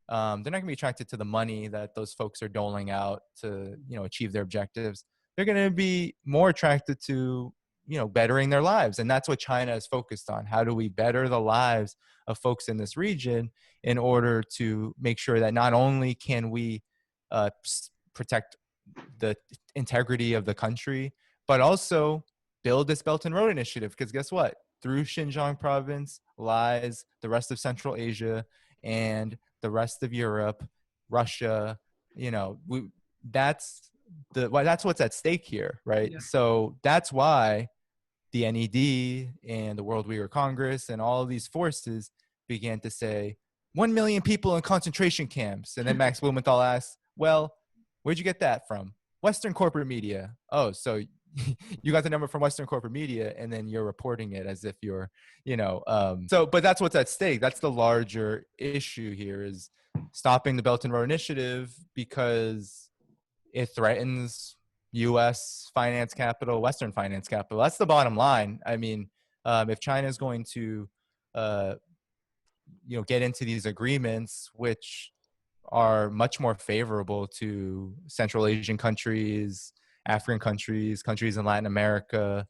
They're not going to be attracted to the money that those folks are doling out to, achieve their objectives. They're going to be more attracted to, bettering their lives. And that's what China is focused on. How do we better the lives of folks in this region in order to make sure that not only can we protect the integrity of the country, but also build this Belt and Road Initiative? Because guess what? Through Xinjiang province lies the rest of Central Asia and the rest of Europe, Russia. That's what's at stake here, right? Yeah. So that's why the NED and the World Uyghur Congress and all of these forces began to say 1 million people in concentration camps. And then Max Blumenthal asks, well, where'd you get that from? Western corporate media. Oh, so you got the number from Western corporate media, and then you're reporting it as if you're, but that's what's at stake. That's the larger issue here, is stopping the Belt and Road Initiative because it threatens U.S. finance capital, Western finance capital. That's the bottom line. I mean, if China is going to, get into these agreements, which are much more favorable to Central Asian countries, African countries, countries in Latin America,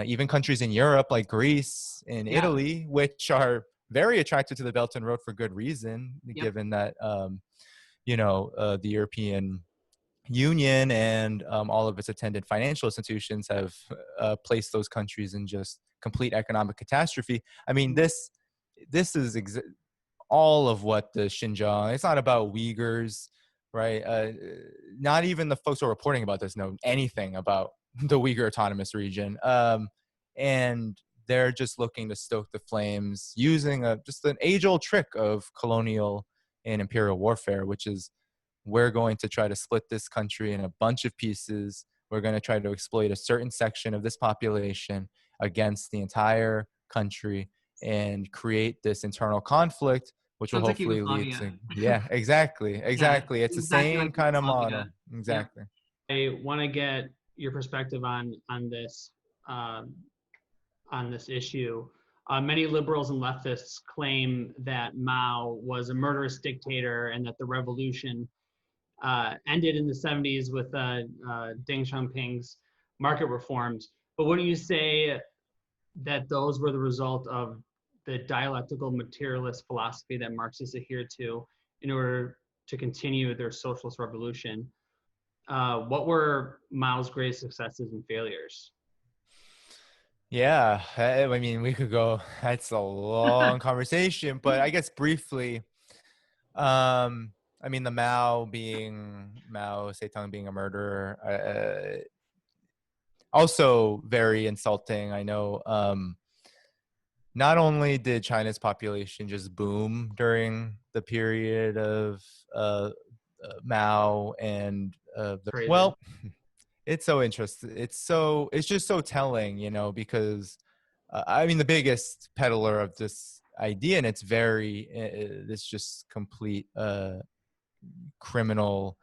even countries in Europe like Greece and Italy, which are very attracted to the Belt and Road for good reason, given that, the European Union and all of its attendant financial institutions have placed those countries in just complete economic catastrophe. I mean, this is all of what the Xinjiang, it's not about Uyghurs, right? Not even the folks who are reporting about this know anything about the Uyghur Autonomous Region. And they're just looking to stoke the flames using just an age-old trick of colonial and imperial warfare, which is, we're going to try to split this country in a bunch of pieces. We're going to try to exploit a certain section of this population against the entire country and create this internal conflict, which will hopefully lead to, exactly. It's the same like kind of model. Exactly. I want to get your perspective on this issue. Many liberals and leftists claim that Mao was a murderous dictator and that the revolution ended in the 70s with Deng Xiaoping's market reforms. But wouldn't you say that those were the result of the dialectical materialist philosophy that Marxists adhere to in order to continue their socialist revolution? What were Mao's greatest successes and failures? Yeah, I mean, we could go, that's a long conversation, but I guess briefly, I mean, the Mao Zedong being a murderer, also very insulting. I know, not only did China's population just boom during the period of Mao and it's so interesting. It's just so telling, because I mean, the biggest peddler of this idea, and it's very, this just complete criminal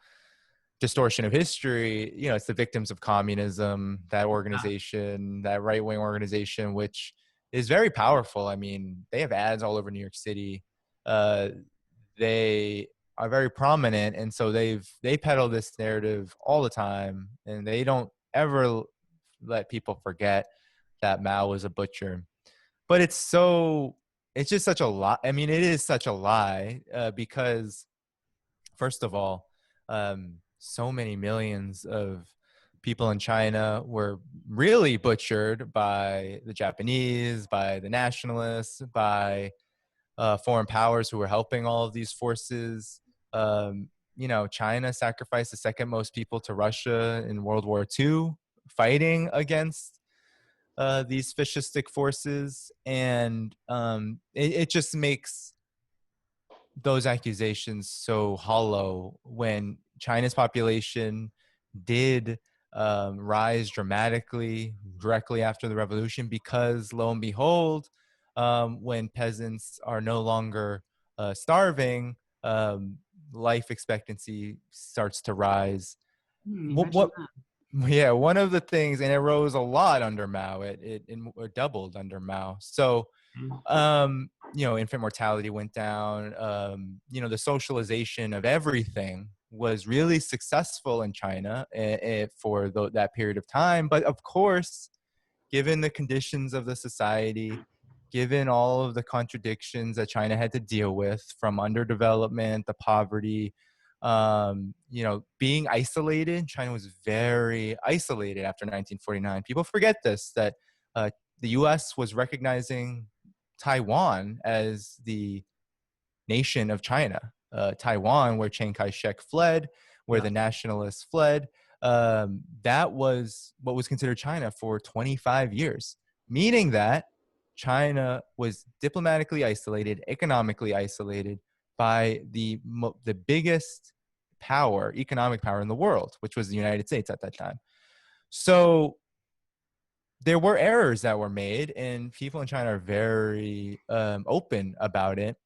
distortion of history. You know, it's the Victims of Communism, that organization, that right-wing organization, which is very powerful. I mean, they have ads all over New York City. They are very prominent, and so they peddle this narrative all the time, and they don't ever let people forget that Mao was a butcher. But it's just such a lie. I mean, it is such a lie, because first of all, so many millions of people in China were really butchered by the Japanese, by the nationalists, by foreign powers who were helping all of these forces. You know, China sacrificed the second most people to Russia in World War II, fighting against these fascistic forces. And it just makes those accusations so hollow when China's population did rise dramatically directly after the revolution, because lo and behold, when peasants are no longer starving, life expectancy starts to rise. What yeah, one of the things, and it rose a lot under Mao, it doubled under Mao. So you know, infant mortality went down. You know, the socialization of everything was really successful in China for that period of time. But of course, given the conditions of the society, given all of the contradictions that China had to deal with, from underdevelopment, the poverty, you know, being isolated, China was very isolated after 1949. People forget this, that the US was recognizing Taiwan as the nation of China. Taiwan, where Chiang Kai-shek fled, where the nationalists fled, that was what was considered China for 25 years, meaning that China was diplomatically isolated, economically isolated by the biggest power, economic power in the world, which was the United States at that time. So there were errors that were made, and people in China are very open about it.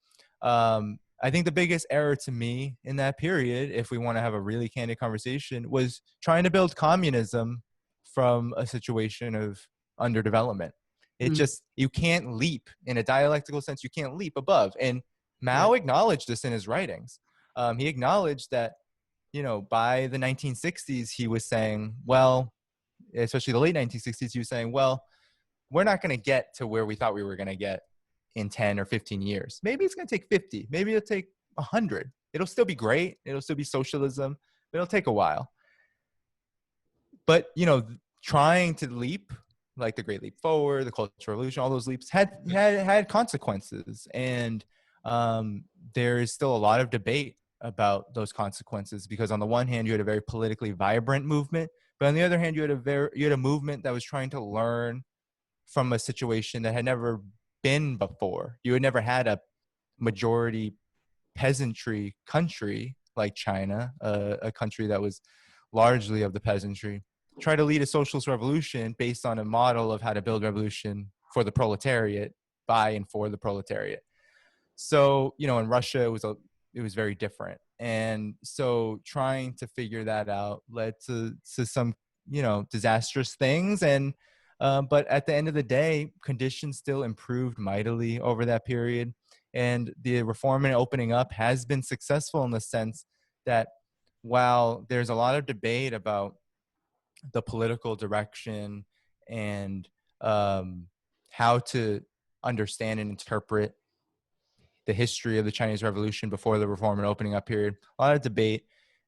I think the biggest error to me in that period, if we want to have a really candid conversation, was trying to build communism from a situation of underdevelopment. It just, you can't leap in a dialectical sense. You can't leap above. And Mao acknowledged this in his writings. He acknowledged that, you know, by the 1960s, he was saying, well, especially the late 1960s, he was saying, well, we're not going to get to where we thought we were going to get in 10 or 15 years. Maybe it's going to take 50. Maybe it'll take 100. It'll still be great. It'll still be socialism. But it'll take a while. But, you know, trying to leap, like the Great Leap Forward, the Cultural Revolution, all those leaps had consequences. And there is still a lot of debate about those consequences, because on the one hand, you had a very politically vibrant movement, but on the other hand, you had a movement that was trying to learn from a situation that had never been before. You had never had a majority peasantry country like China, a country that was largely of the peasantry, try to lead a socialist revolution based on a model of how to build revolution for the proletariat, by and for the proletariat. So, you know, in Russia, it was very different. And so trying to figure that out led to some, you know, disastrous things. And but at the end of the day, conditions still improved mightily over that period. And the reform and opening up has been successful in the sense that while there's a lot of debate about the political direction and how to understand and interpret the history of the Chinese Revolution before the reform and opening up period, a lot of debate.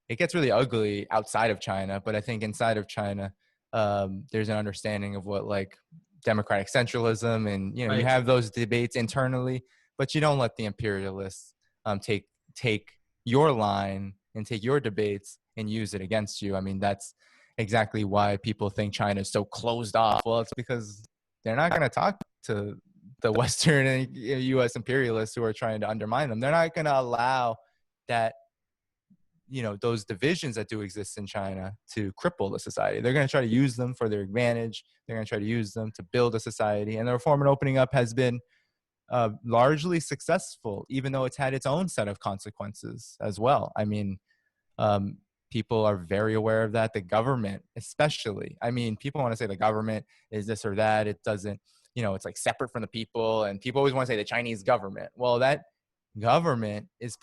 It gets really ugly outside of China, but I think inside of China, there's an understanding of what, like, democratic centralism, and, you know, you have those debates internally, but you don't let the imperialists take your line and take your debates and use it against you. I mean, that's exactly why people think China is so closed off. Well, it's because they're not going to talk to the Western and U.S. imperialists who are trying to undermine them. They're not going to allow that, those divisions that do exist in China to cripple the society. They're going to try to use them for their advantage. They're going to try to use them to build a society. And the reform and opening up has been largely successful, even though it's had its own set of consequences as well. I mean, people are very aware of that. The government, especially. I mean, people want to say the government is this or that. It doesn't, it's like separate from the people. And people always want to say the Chinese government. Well, that government is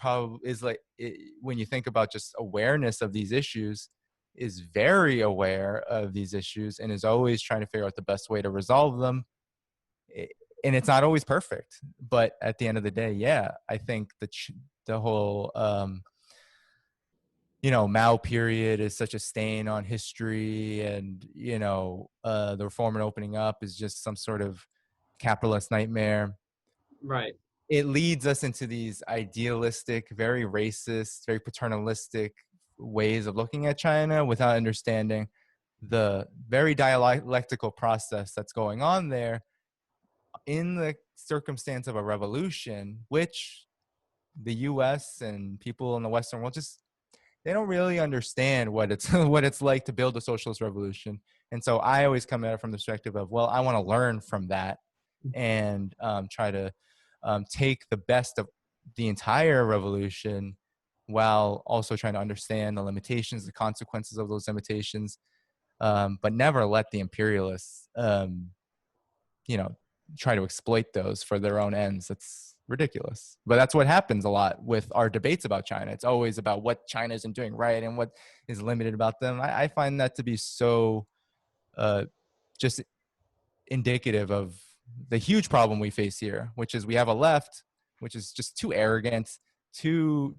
when you think about just awareness of these issues, is very aware of these issues and is always trying to figure out the best way to resolve them. And it's not always perfect, but at the end of the day, yeah, I think the whole Mao period is such a stain on history, and the reform and opening up is just some sort of capitalist nightmare. Right. It leads us into these idealistic, very racist, very paternalistic ways of looking at China without understanding the very dialectical process that's going on there in the circumstance of a revolution, which the US and people in the Western world they don't really understand what it's like to build a socialist revolution. And so I always come at it from the perspective of, well, I want to learn from that and try to take the best of the entire revolution while also trying to understand the limitations, the consequences of those limitations, but never let the imperialists, try to exploit those for their own ends. That's ridiculous. But that's what happens a lot with our debates about China. It's always about what China isn't doing right and what is limited about them. I find that to be so just indicative of the huge problem we face here, which is we have a left which is just too arrogant, too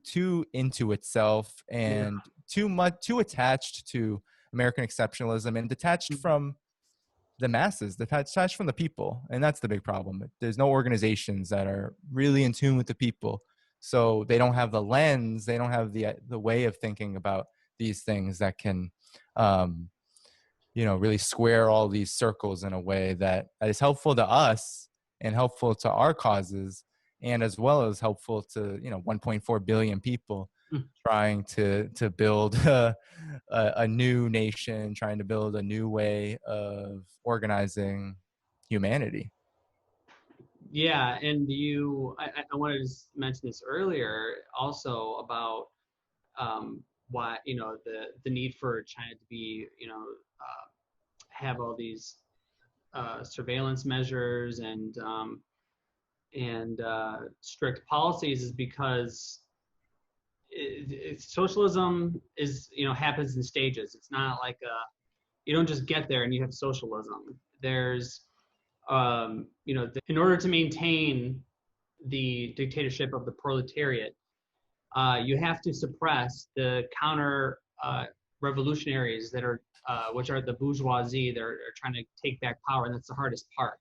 into itself, and too attached to American exceptionalism and detached from the masses, detached from the people. And that's the big problem. There's no organizations that are really in tune with the people. So they don't have the lens, they don't have the way of thinking about these things that can, really square all these circles in a way that is helpful to us and helpful to our causes, and as well as helpful to 1.4 billion people trying to build a new nation, trying to build a new way of organizing humanity. Yeah, and I wanted to mention this earlier also about why the need for China to be have all these surveillance measures and strict policies is because socialism is happens in stages. It's not like you don't just get there and you have socialism. There's in order to maintain the dictatorship of the proletariat, you have to suppress the counter revolutionaries that are which are the bourgeoisie that are trying to take back power, and that's the hardest part.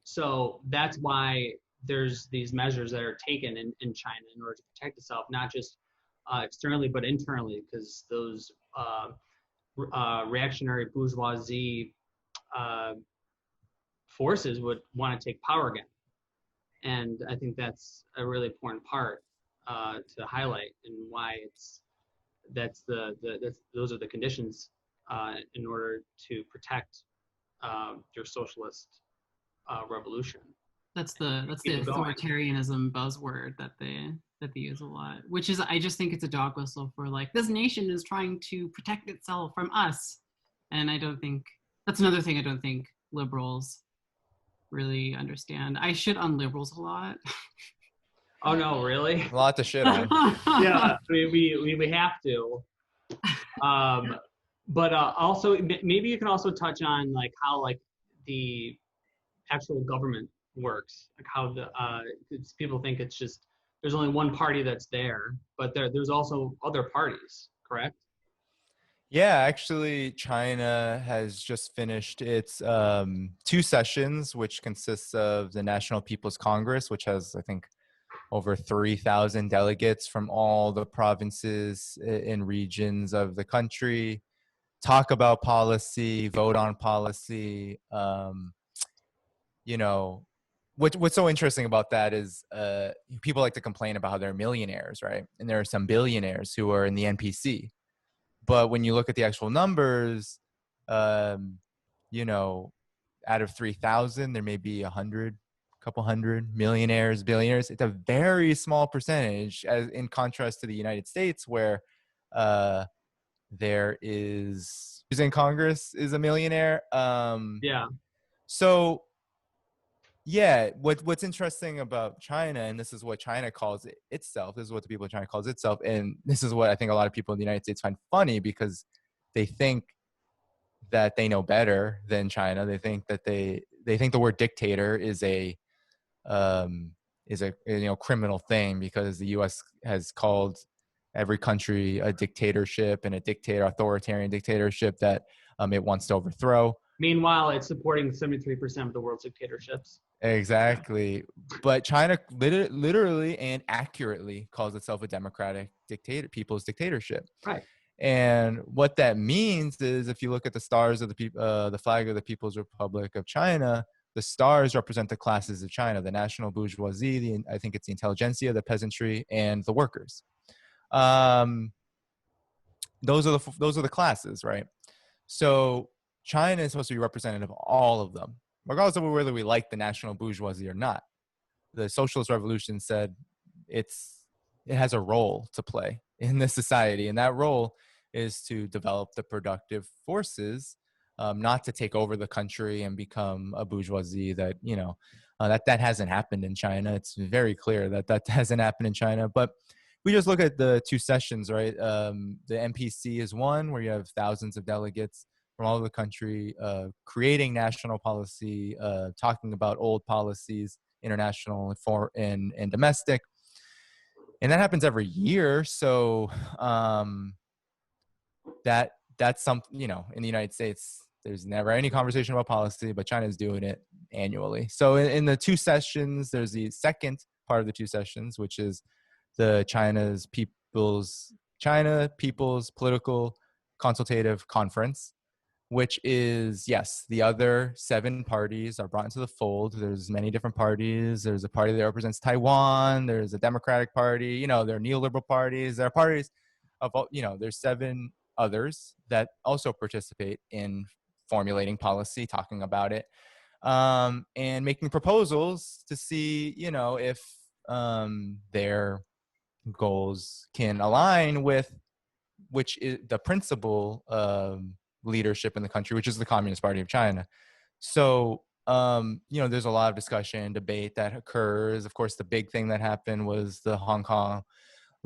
So that's why there's these measures that are taken in China in order to protect itself, not just externally but internally, because those reactionary bourgeoisie forces would want to take power again. And I think that's a really important part to highlight, and why those are the conditions in order to protect your socialist revolution. That's the authoritarianism buzzword that they use a lot, which is, I just think it's a dog whistle for like, this nation is trying to protect itself from us. And I don't think that's another thing I don't think liberals really understand. I shit on liberals a lot. Oh no, really? A lot to shit on. Yeah, we have to. But also maybe you can also touch on like how like the actual government works, like how the people think it's just there's only one party that's there, but there's also other parties, correct? Yeah, actually, China has just finished its 2 sessions, which consists of the National People's Congress, which has, I think, over 3,000 delegates from all the provinces and regions of the country, talk about policy, vote on policy, what's so interesting about that is people like to complain about how they're millionaires, right? And there are some billionaires who are in the NPC. But when you look at the actual numbers, um, you know, out of 3,000, there may be 100, couple hundred millionaires, billionaires. It's a very small percentage, as in contrast to the United States, where there is who's in Congress is a millionaire. Yeah. So yeah, what's interesting about China, and this is what China calls it itself, this is what the people of China calls itself, and this is what I think a lot of people in the United States find funny, because they think that they know better than China. They think that they think the word dictator um, is a criminal thing, because the U.S. has called every country a dictatorship and authoritarian dictatorship that it wants to overthrow. Meanwhile, it's supporting 73% of the world's dictatorships. Exactly. Yeah. But China literally and accurately calls itself a democratic people's dictatorship. Right. And what that means is, if you look at the stars of the flag of the People's Republic of China, the stars represent the classes of China: the national bourgeoisie, I think it's the intelligentsia, the peasantry, and the workers. Those are the classes, right? So China is supposed to be representative of all of them, regardless of whether we like the national bourgeoisie or not. The socialist revolution said it has a role to play in this society, and that role is to develop the productive forces, not to take over the country and become a bourgeoisie. That that hasn't happened in China. It's very clear that hasn't happened in China. But we just look at the two sessions, right? The NPC is one where you have thousands of delegates from all over the country, creating national policy, talking about old policies, international and domestic. And that happens every year. So that's something, in the United States, there's never any conversation about policy, but China's doing it annually. So in the two sessions, there's the second part of the two sessions, which is the China People's Political Consultative Conference, which is, yes, the other 7 parties are brought into the fold. There's many different parties. There's a party that represents Taiwan. There's a Democratic Party. There are neoliberal parties. There are parties of, there's 7 others that also participate in formulating policy, talking about it, and making proposals to see, if their goals can align with which is the principal leadership in the country, which is the Communist Party of China. So there's a lot of discussion, debate that occurs. Of course, the big thing that happened was the Hong Kong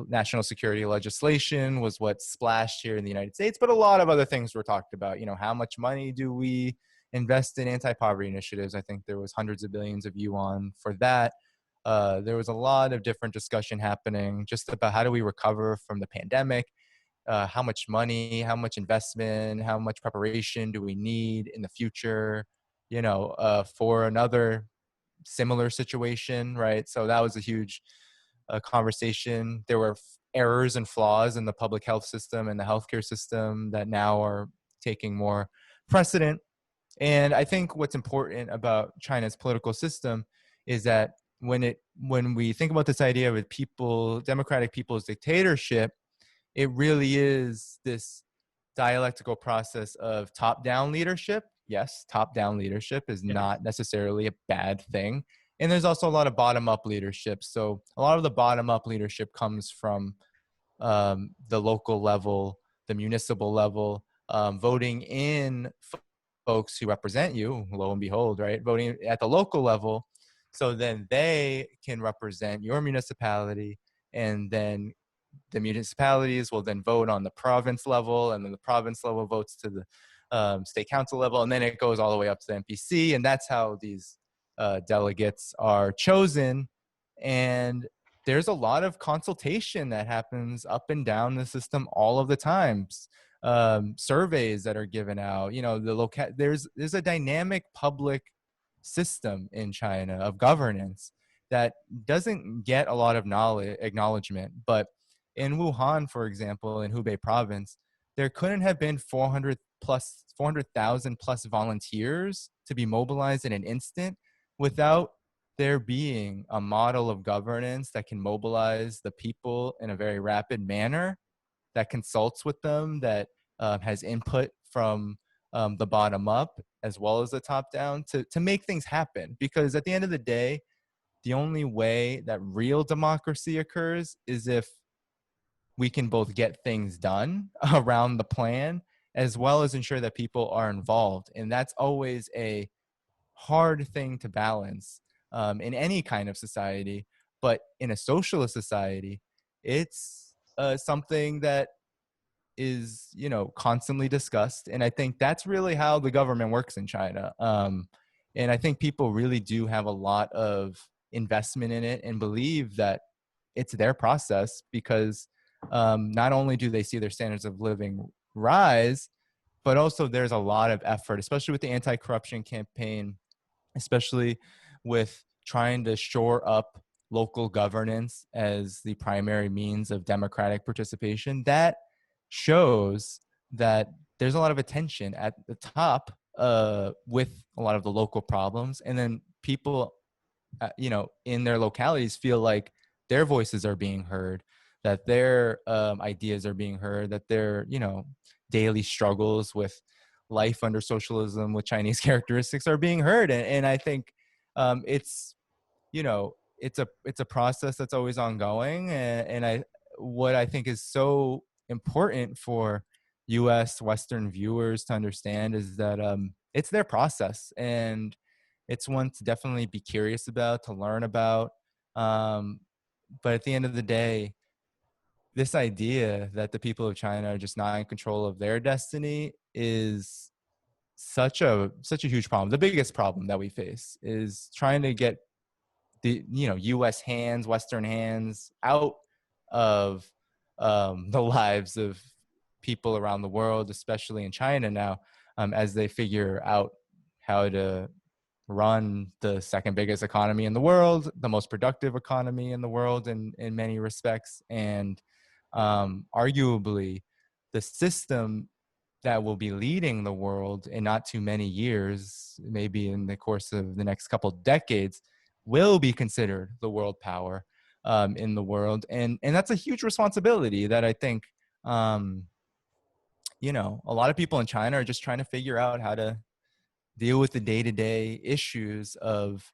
national security legislation was what splashed here in the United States, but a lot of other things were talked about. How much money do we invest in anti-poverty initiatives? I think there was hundreds of billions of yuan for that. There was a lot of different discussion happening just about how do we recover from the pandemic, how much money, how much investment, how much preparation do we need in the future, for another similar situation, right? So that was a huge conversation. There were errors and flaws in the public health system and the healthcare system that now are taking more precedent. And I think what's important about China's political system is that when we think about this idea of democratic people's dictatorship, it really is this dialectical process of top-down leadership. Yes, top-down leadership is not necessarily a bad thing. And there's also a lot of bottom-up leadership. So a lot of the bottom-up leadership comes from the local level, the municipal level, voting in folks who represent you, lo and behold, right? Voting at the local level. So then they can represent your municipality, and then the municipalities will then vote on the province level, and then the province level votes to the state council level, and then it goes all the way up to the NPC, and that's how these delegates are chosen. And there's a lot of consultation that happens up and down the system all of the times. Surveys that are given out, there's a dynamic public system in China of governance that doesn't get a lot of acknowledgement. But in Wuhan, for example, in Hubei province, there couldn't have been 400,000 plus volunteers to be mobilized in an instant without there being a model of governance that can mobilize the people in a very rapid manner, that consults with them, that has input from the bottom up as well as the top down to make things happen. Because at the end of the day, the only way that real democracy occurs is if we can both get things done around the plan as well as ensure that people are involved. And that's always a hard thing to balance in any kind of society. But in a socialist society, it's something that is, you know, constantly discussed. And I think that's really how the government works in China. And I think people really do have a lot of investment in it and believe that it's their process, because not only do they see their standards of living rise, but also there's a lot of effort, especially with the anti-corruption campaign, especially with trying to shore up local governance as the primary means of democratic participation. That shows that there's a lot of attention at the top with a lot of the local problems, and then people you know, in their localities feel like their voices are being heard, that their ideas are being heard, that their, you know, daily struggles with life under socialism with Chinese characteristics are being heard. And I think it's, you know, it's a process that's always ongoing. And I, what I think is so important for US Western viewers to understand is that it's their process, and it's one to definitely be curious about, to learn about. Um, but at the end of the day, this idea that the people of China are just not in control of their destiny is such a huge problem. The biggest problem that we face is trying to get the, you know, U.S. hands, Western hands out of the lives of people around the world, especially in China now, as they figure out how to run the second biggest economy in the world, the most productive economy in the world in many respects, and arguably the system that will be leading the world in not too many years, maybe in the course of the next couple decades, will be considered the world power in the world. And that's a huge responsibility that I think, you know, a lot of people in China are just trying to figure out how to deal with the day-to-day issues of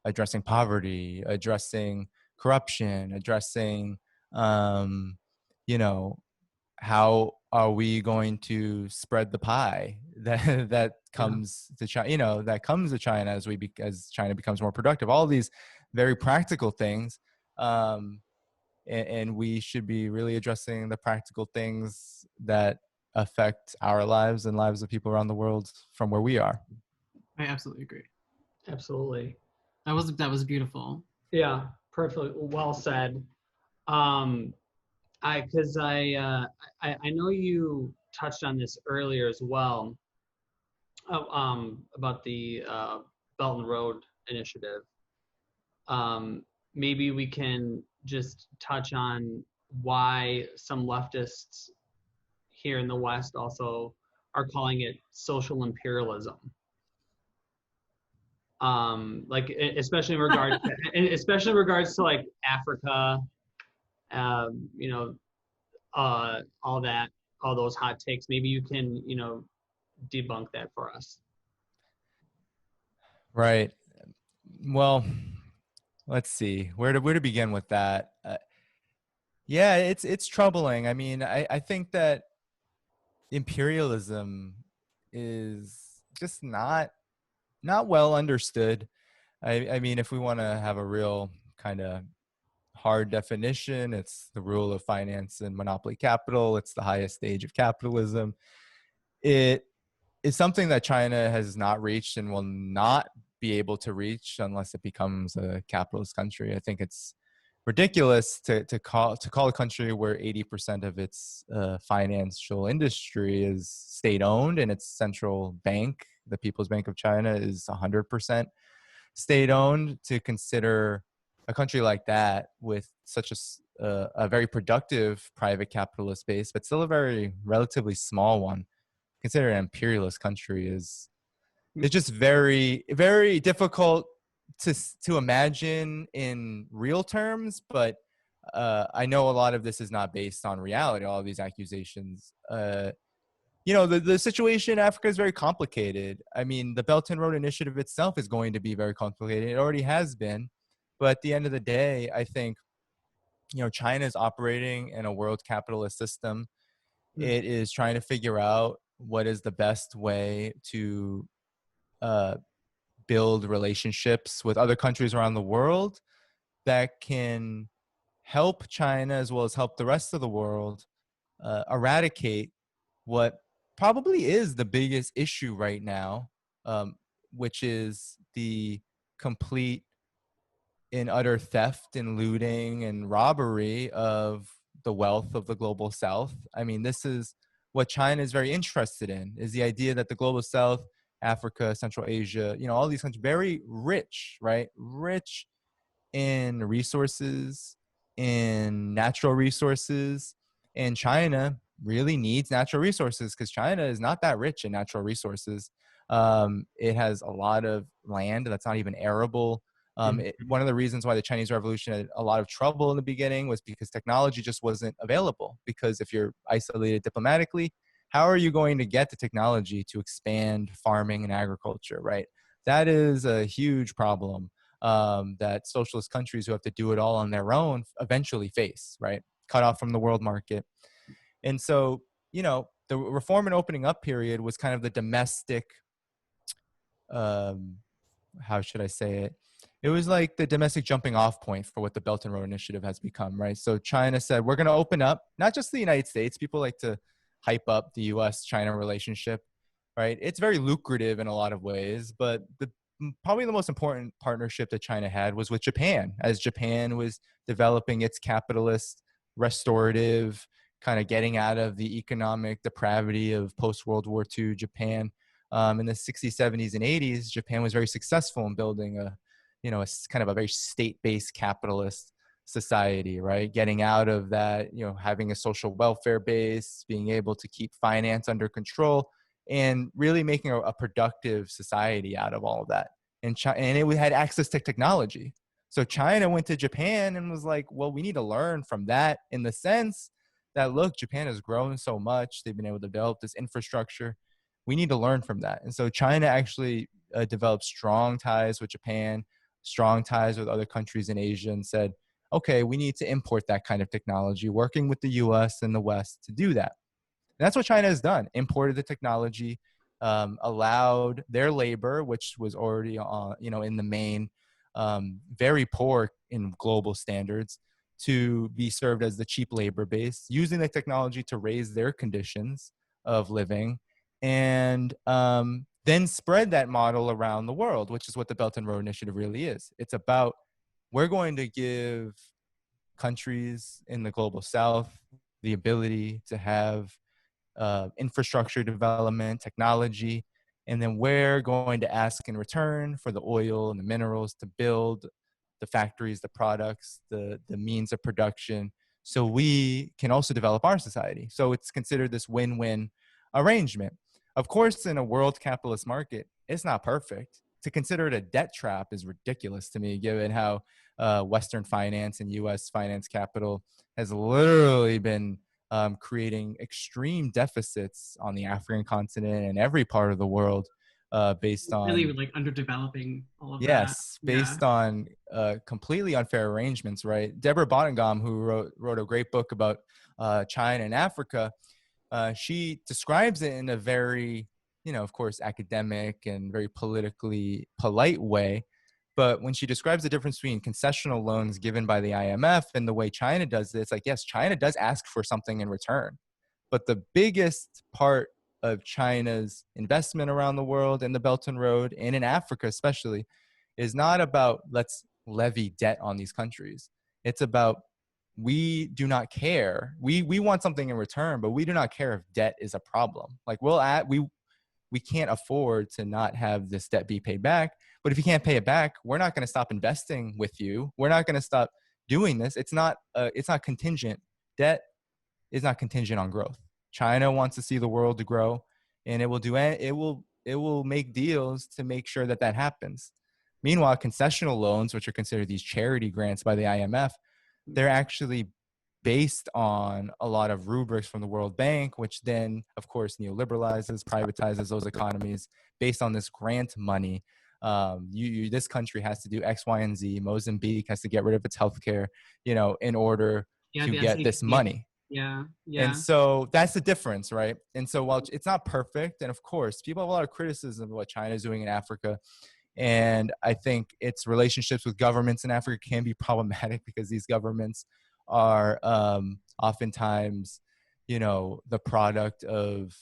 addressing poverty, addressing corruption, addressing, you know, how are we going to spread the pie that comes to China, you know, that comes to China as China becomes more productive, all these very practical things. And we should be really addressing the practical things that affect our lives and lives of people around the world from where we are. I absolutely agree. Absolutely. That was beautiful. Yeah, perfectly well said. Because I know you touched on this earlier as well, about the Belt and Road Initiative. Maybe we can just touch on why some leftists here in the West also are calling it social imperialism. Like especially in regards especially in regards to like Africa, you know, all that, all those hot takes. Maybe you can, you know, debunk that for us. Right. Well, let's see where to begin with that. Yeah, it's troubling. I mean, I think that imperialism is just not well understood. I mean, if we want to have a real kind of hard definition, it's the rule of finance and monopoly capital. It's the highest stage of capitalism. It is something that China has not reached and will not be able to reach unless it becomes a capitalist country. I think it's ridiculous to call a country where 80% of its financial industry is state owned, and its central bank, the People's Bank of China, is 100% state owned, to consider a country like that with such a very productive private capitalist base, but still a very relatively small one, considered an imperialist country, is it's just very, very difficult to imagine in real terms, but I know a lot of this is not based on reality. All of these accusations. The situation in Africa is very complicated. I mean, the Belt and Road Initiative itself is going to be very complicated. It already has been. But at the end of the day, I think, China is operating in a world capitalist system. It is trying to figure out what is the best way to uh, build relationships with other countries around the world that can help China as well as help the rest of the world eradicate what probably is the biggest issue right now, which is the complete and utter theft and looting and robbery of the wealth of the global south. I mean, this is what China is very interested in, is the idea that the global south, Africa, Central Asia, all these countries, very rich, right? Rich in resources, in natural resources. And China really needs natural resources because China is not that rich in natural resources. It has a lot of land that's not even arable. One of the reasons why the Chinese Revolution had a lot of trouble in the beginning was because technology just wasn't available. Because if you're isolated diplomatically, how are you going to get the technology to expand farming and agriculture, right? That is a huge problem that socialist countries who have to do it all on their own eventually face, right? Cut off from the world market. And so, the reform and opening up period was kind of the domestic, how should I say it? It was like the domestic jumping off point for what the Belt and Road Initiative has become, right? So China said, we're going to open up, not just the United States. People like to hype up the US-China relationship, right? It's very lucrative in a lot of ways, but probably the most important partnership that China had was with Japan, as Japan was developing its capitalist, restorative, kind of getting out of the economic depravity of post-World War II Japan. In the 60s, 70s, and 80s, Japan was very successful in building a kind of a very state-based capitalist society, right? Getting out of that, having a social welfare base, being able to keep finance under control, and really making a productive society out of all of that. And it had access to technology. So China went to Japan and was like, well, we need to learn from that, in the sense that, look, Japan has grown so much. They've been able to develop this infrastructure. We need to learn from that. And so China actually developed strong ties with Japan, strong ties with other countries in Asia, and said, okay, we need to import that kind of technology, working with the US and the West to do that. And that's what China has done, imported the technology, allowed their labor, which was already in the main very poor in global standards, to be served as the cheap labor base, using the technology to raise their conditions of living, and then spread that model around the world, which is what the Belt and Road Initiative really is. It's about, we're going to give countries in the global south the ability to have infrastructure development, technology, and then we're going to ask in return for the oil and the minerals to build the factories, the products, the means of production, so we can also develop our society. So it's considered this win-win arrangement. Of course, in a world capitalist market, it's not perfect. To consider it a debt trap is ridiculous to me, given how Western finance and U.S. finance capital has literally been creating extreme deficits on the African continent and every part of the world, based on really like underdeveloping all of that. Yes, based on completely unfair arrangements, right? Deborah Bottengam, who wrote a great book about China and Africa, she describes it in a very, of course, academic and very politically polite way. But when she describes the difference between concessional loans given by the IMF and the way China does it, it's like, yes, China does ask for something in return. But the biggest part of China's investment around the world in the Belt and Road, and in Africa especially, is not about let's levy debt on these countries. It's about, we do not care. We want something in return, but we do not care if debt is a problem. Like, we can't afford to not have this debt be paid back. But if you can't pay it back, we're not going to stop investing with you. We're not going to stop doing this. It's not contingent. Debt is not contingent on growth. China wants to see the world to grow, and it will make deals to make sure that happens. Meanwhile, concessional loans, which are considered these charity grants by the IMF, they're actually based on a lot of rubrics from the World Bank, which then, of course, neoliberalizes, privatizes those economies based on this grant money. This country has to do X, Y, and Z. Mozambique has to get rid of its healthcare, in order to get this money. Yeah. And so that's the difference, right? And so while it's not perfect, and of course, people have a lot of criticism of what China is doing in Africa. And I think its relationships with governments in Africa can be problematic because these governments are oftentimes, the product of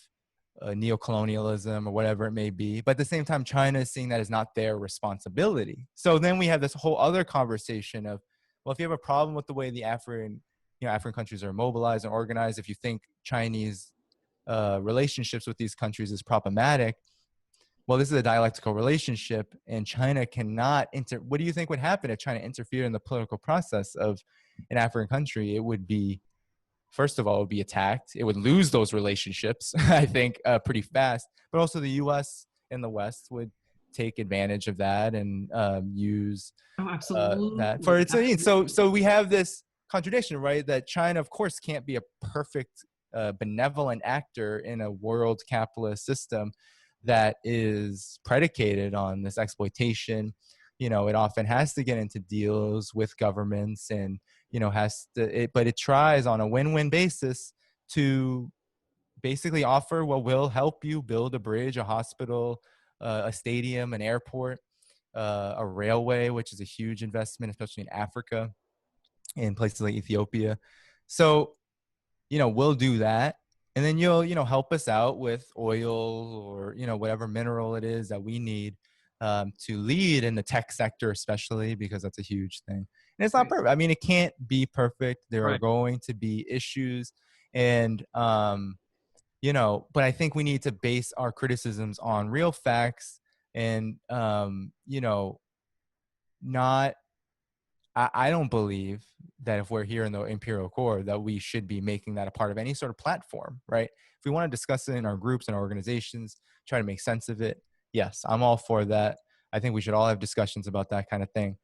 neocolonialism or whatever it may be. But at the same time, China is seeing that as not their responsibility. So then we have this whole other conversation of, well, if you have a problem with the way the African countries are mobilized and organized, if you think Chinese relationships with these countries is problematic, well, this is a dialectical relationship, and China cannot what do you think would happen if China interfered in the political process of an African country? It would be, first of all, it would be attacked. It would lose those relationships, I think, pretty fast. But also the U.S. and the West would take advantage of that and use that for its needs. So we have this contradiction, right? That China, of course, can't be a perfect benevolent actor in a world capitalist system that is predicated on this exploitation. It often has to get into deals with governments and, but it tries on a win-win basis to basically offer what will help you build a bridge, a hospital, a stadium, an airport, a railway, which is a huge investment, especially in Africa, in places like Ethiopia. So, we'll do that. And then you'll, help us out with oil or, whatever mineral it is that we need to lead in the tech sector, especially because that's a huge thing. And it's not perfect. I mean, it can't be perfect. There are going to be issues. And, but I think we need to base our criticisms on real facts and, not, I don't believe that if we're here in the imperial core that we should be making that a part of any sort of platform, right? If we want to discuss it in our groups and our organizations, try to make sense of it, yes, I'm all for that. I think we should all have discussions about that kind of thing.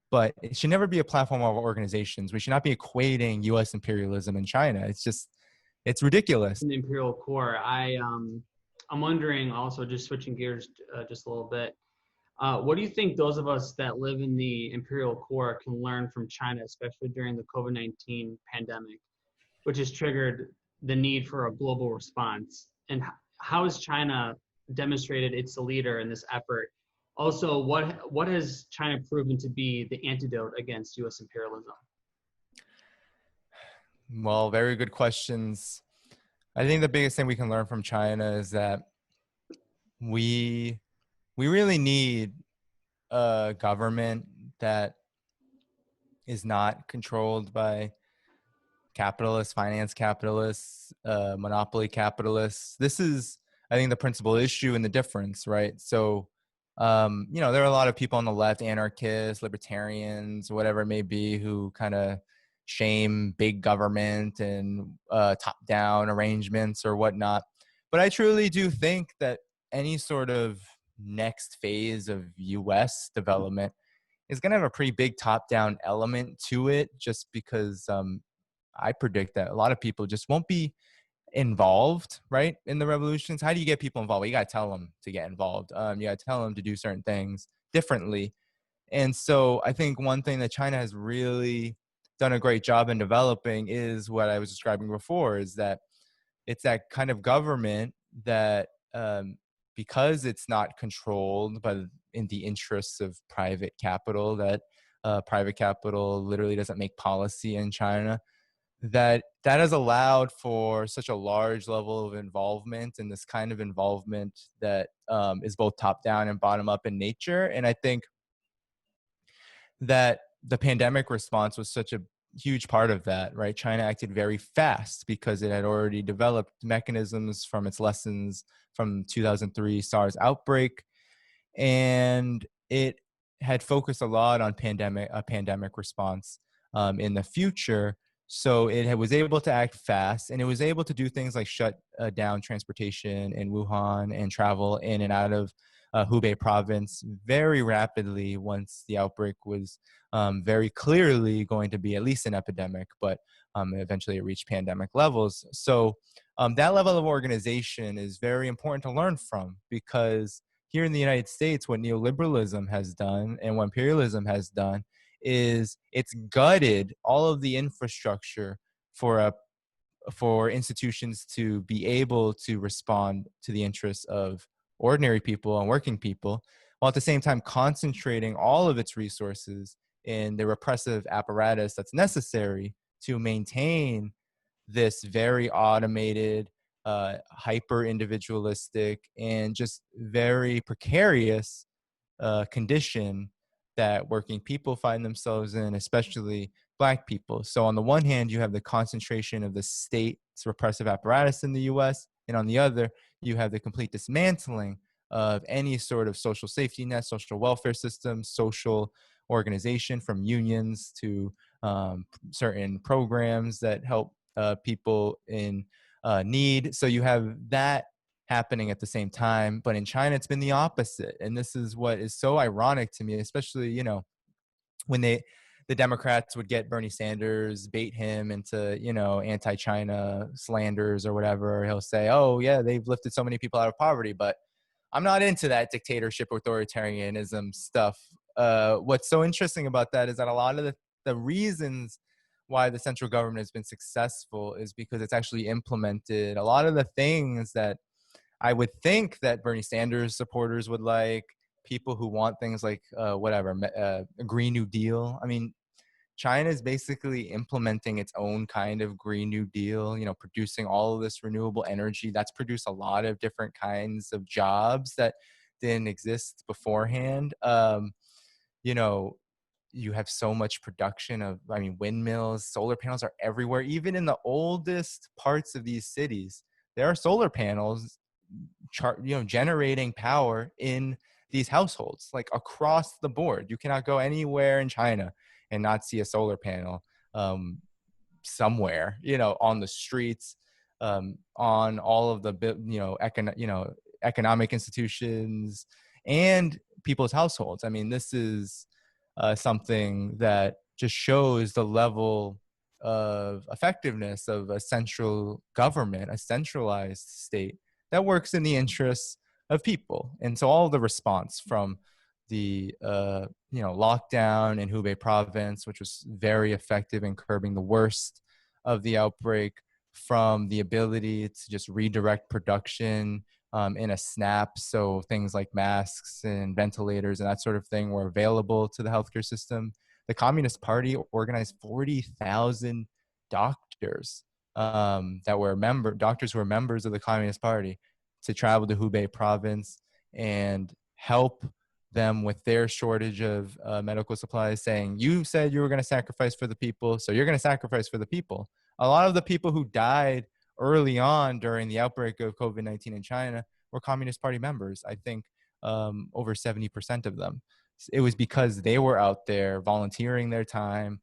But it should never be a platform of organizations. We should not be equating U.S. imperialism and China. It's ridiculous. In the imperial core, I'm wondering also, just switching gears just a little bit, what do you think those of us that live in the imperial core can learn from China, especially during the COVID-19 pandemic, which has triggered the need for a global response? And how has China demonstrated it's a leader in this effort? Also, what has China proven to be the antidote against U.S. imperialism? Well, very good questions. I think the biggest thing we can learn from China is that we really need a government that is not controlled by capitalists, finance capitalists, monopoly capitalists. This is, I think, the principal issue and the difference, right? So, there are a lot of people on the left, anarchists, libertarians, whatever it may be, who kind of shame big government and top-down arrangements or whatnot. But I truly do think that any sort of next phase of U.S. development is going to have a pretty big top-down element to it, just because I predict that a lot of people just won't be involved, right, in the revolutions. How do you get people involved? Well, you got to tell them to get involved. You got to tell them to do certain things differently. And so I think one thing that China has really done a great job in developing is what I was describing before, is that it's that kind of government that because it's not controlled by in the interests of private capital, that private capital literally doesn't make policy in China, that has allowed for such a large level of involvement, and this kind of involvement that is both top down and bottom up in nature. And I think that the pandemic response was such a huge part of that, right? China acted very fast because it had already developed mechanisms from its lessons from 2003 SARS outbreak, and it had focused a lot on a pandemic response in the future. So it was able to act fast, and it was able to do things like shut down transportation in Wuhan and travel in and out of Hubei province very rapidly once the outbreak was very clearly going to be at least an epidemic, but eventually it reached pandemic levels. So that level of organization is very important to learn from, because here in the United States, what neoliberalism has done and what imperialism has done is it's gutted all of the infrastructure for institutions to be able to respond to the interests of ordinary people and working people, while at the same time concentrating all of its resources in the repressive apparatus that's necessary to maintain this very automated, hyper individualistic, and just very precarious condition that working people find themselves in, especially Black people. So on the one hand, you have the concentration of the state's repressive apparatus in the US, and on the other, you have the complete dismantling of any sort of social safety net, social welfare system, social organization, from unions to certain programs that help people in need. So you have that happening at the same time. But in China, it's been the opposite. And this is what is so ironic to me, especially, you know, when the Democrats would get Bernie Sanders, bait him into, you know, anti-China slanders or whatever. He'll say, oh, yeah, they've lifted so many people out of poverty. But I'm not into that dictatorship, authoritarianism stuff. What's so interesting about that is that a lot of the reasons why the central government has been successful is because it's actually implemented a lot of the things that I would think that Bernie Sanders supporters would like, people who want things like a Green New Deal. I mean, China is basically implementing its own kind of Green New Deal, you know, producing all of this renewable energy. That's produced a lot of different kinds of jobs that didn't exist beforehand. You know, you have so much production of, I mean, windmills, solar panels are everywhere. Even in the oldest parts of these cities, there are solar panels, generating power in these households, like across the board. You cannot go anywhere in China and not see a solar panel somewhere, you know, on the streets, on all of the, economic institutions and people's households. I mean, this is something that just shows the level of effectiveness of a central government, a centralized state that works in the interests of people. And so all the response from the lockdown in Hubei province, which was very effective in curbing the worst of the outbreak, from the ability to just redirect production in a snap. So things like masks and ventilators and that sort of thing were available to the healthcare system. The Communist Party organized 40,000 doctors doctors who were members of the Communist Party to travel to Hubei province and help them with their shortage of medical supplies, saying, you said you were going to sacrifice for the people, so you're going to sacrifice for the people. A lot of the people who died early on during the outbreak of COVID-19 in China were Communist Party members. I think over 70% of them. It was because they were out there volunteering their time,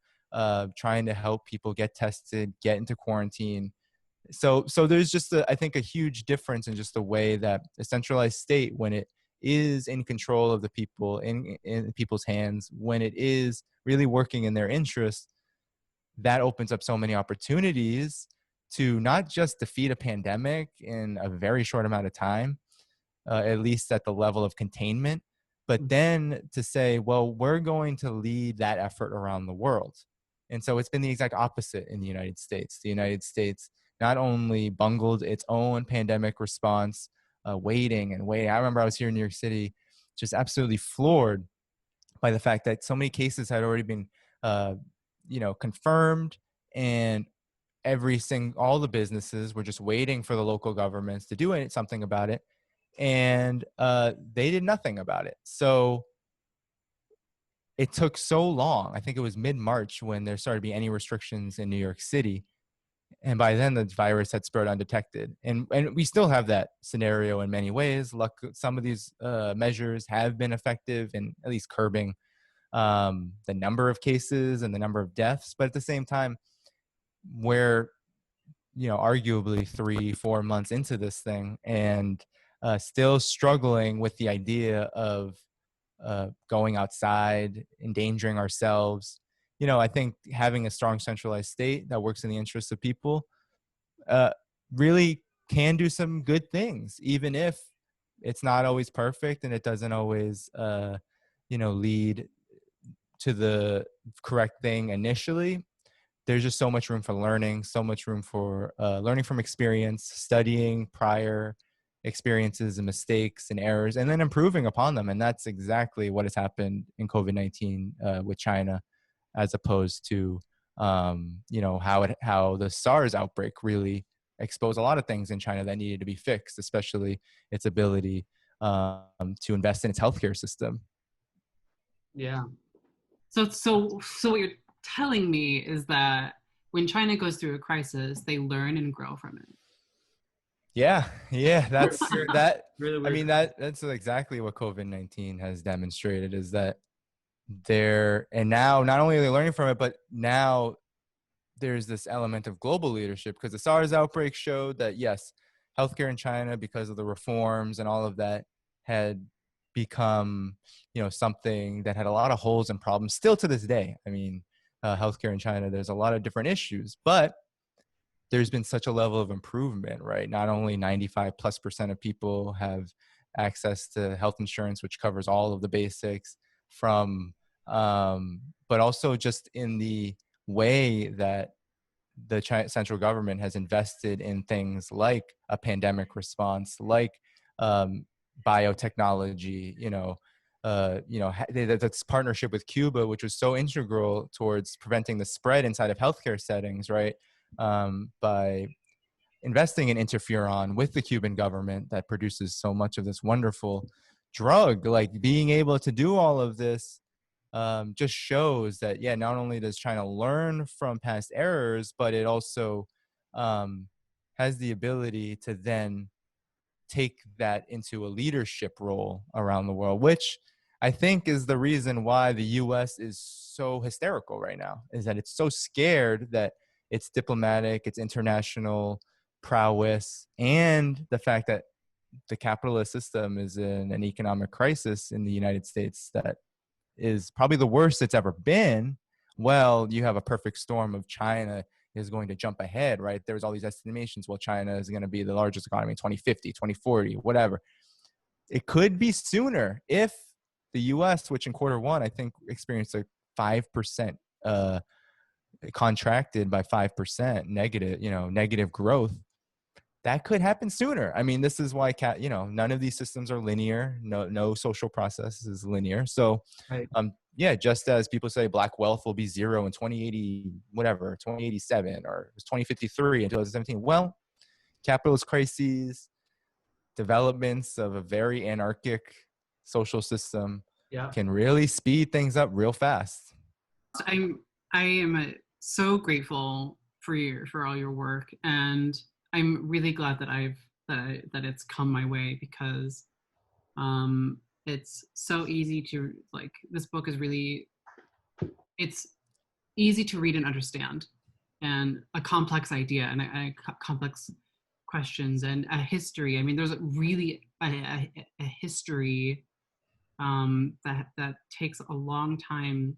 trying to help people get tested, get into quarantine. So there's just, I think, a huge difference in just the way that a centralized state, when it is in control of the people, in people's hands, when it is really working in their interest, that opens up so many opportunities to not just defeat a pandemic in a very short amount of time, at least at the level of containment, but then to say, well, we're going to lead that effort around the world. And so it's been the exact opposite in the United States. The United States not only bungled its own pandemic response, waiting. I remember I was here in New York City, just absolutely floored by the fact that so many cases had already been, confirmed, and all the businesses were just waiting for the local governments to do something about it. And they did nothing about it. So it took so long. I think it was mid-March when there started to be any restrictions in New York City. And by then the virus had spread undetected. And we still have that scenario in many ways. Some of these measures have been effective in at least curbing the number of cases and the number of deaths. But at the same time, we're, arguably 3-4 months into this thing, and still struggling with the idea of going outside, endangering ourselves. I think having a strong centralized state that works in the interests of people uh, really can do some good things, even if it's not always perfect and it doesn't always, lead to the correct thing initially. There's just so much room for learning, so much room for learning from experience, studying prior experiences and mistakes and errors, and then improving upon them. And that's exactly what has happened in COVID-19 with China, as opposed to, how the SARS outbreak really exposed a lot of things in China that needed to be fixed, especially its ability to invest in its healthcare system. Yeah. So what you're telling me is that when China goes through a crisis, they learn and grow from it. Yeah, that's that. Really I weird. mean, that's exactly what COVID-19 has demonstrated, is that and now not only are they learning from it, but now there's this element of global leadership, because the SARS outbreak showed that, yes, healthcare in China, because of the reforms and all of that, had become, something that had a lot of holes and problems still to this day. I mean, healthcare in China, there's a lot of different issues, but there's been such a level of improvement, right? Not only 95+% of people have access to health insurance, which covers all of the basics but also just in the way that the central government has invested in things like a pandemic response, like biotechnology, that's partnership with Cuba, which was so integral towards preventing the spread inside of healthcare settings, right? By investing in interferon with the Cuban government that produces so much of this wonderful drug. Like, being able to do all of this just shows that, yeah, not only does China learn from past errors, but it also has the ability to then take that into a leadership role around the world, which I think is the reason why the US is so hysterical right now, is that it's so scared that its diplomatic, its international prowess, and the fact that the capitalist system is in an economic crisis in the United States that is probably the worst it's ever been. Well, you have a perfect storm of China is going to jump ahead, right? There's all these estimations. Well, China is going to be the largest economy in 2050, 2040, whatever. It could be sooner if the US, which in Q1, I think experienced a 5% contracted by 5% negative growth. That could happen sooner. I mean, this is why none of these systems are linear. No social process is linear. So, Right. Just as people say black wealth will be zero in 2080, whatever, 2087, or it was 2053 in 2017. Well, capitalist crises, developments of a very anarchic social system Yeah. can really speed things up real fast. I am so grateful for all your work, and I'm really glad that it's come my way, because it's so easy to, like, this book is really, it's easy to read and understand, and a complex idea and complex questions and a history. I mean, there's really a history that takes a long time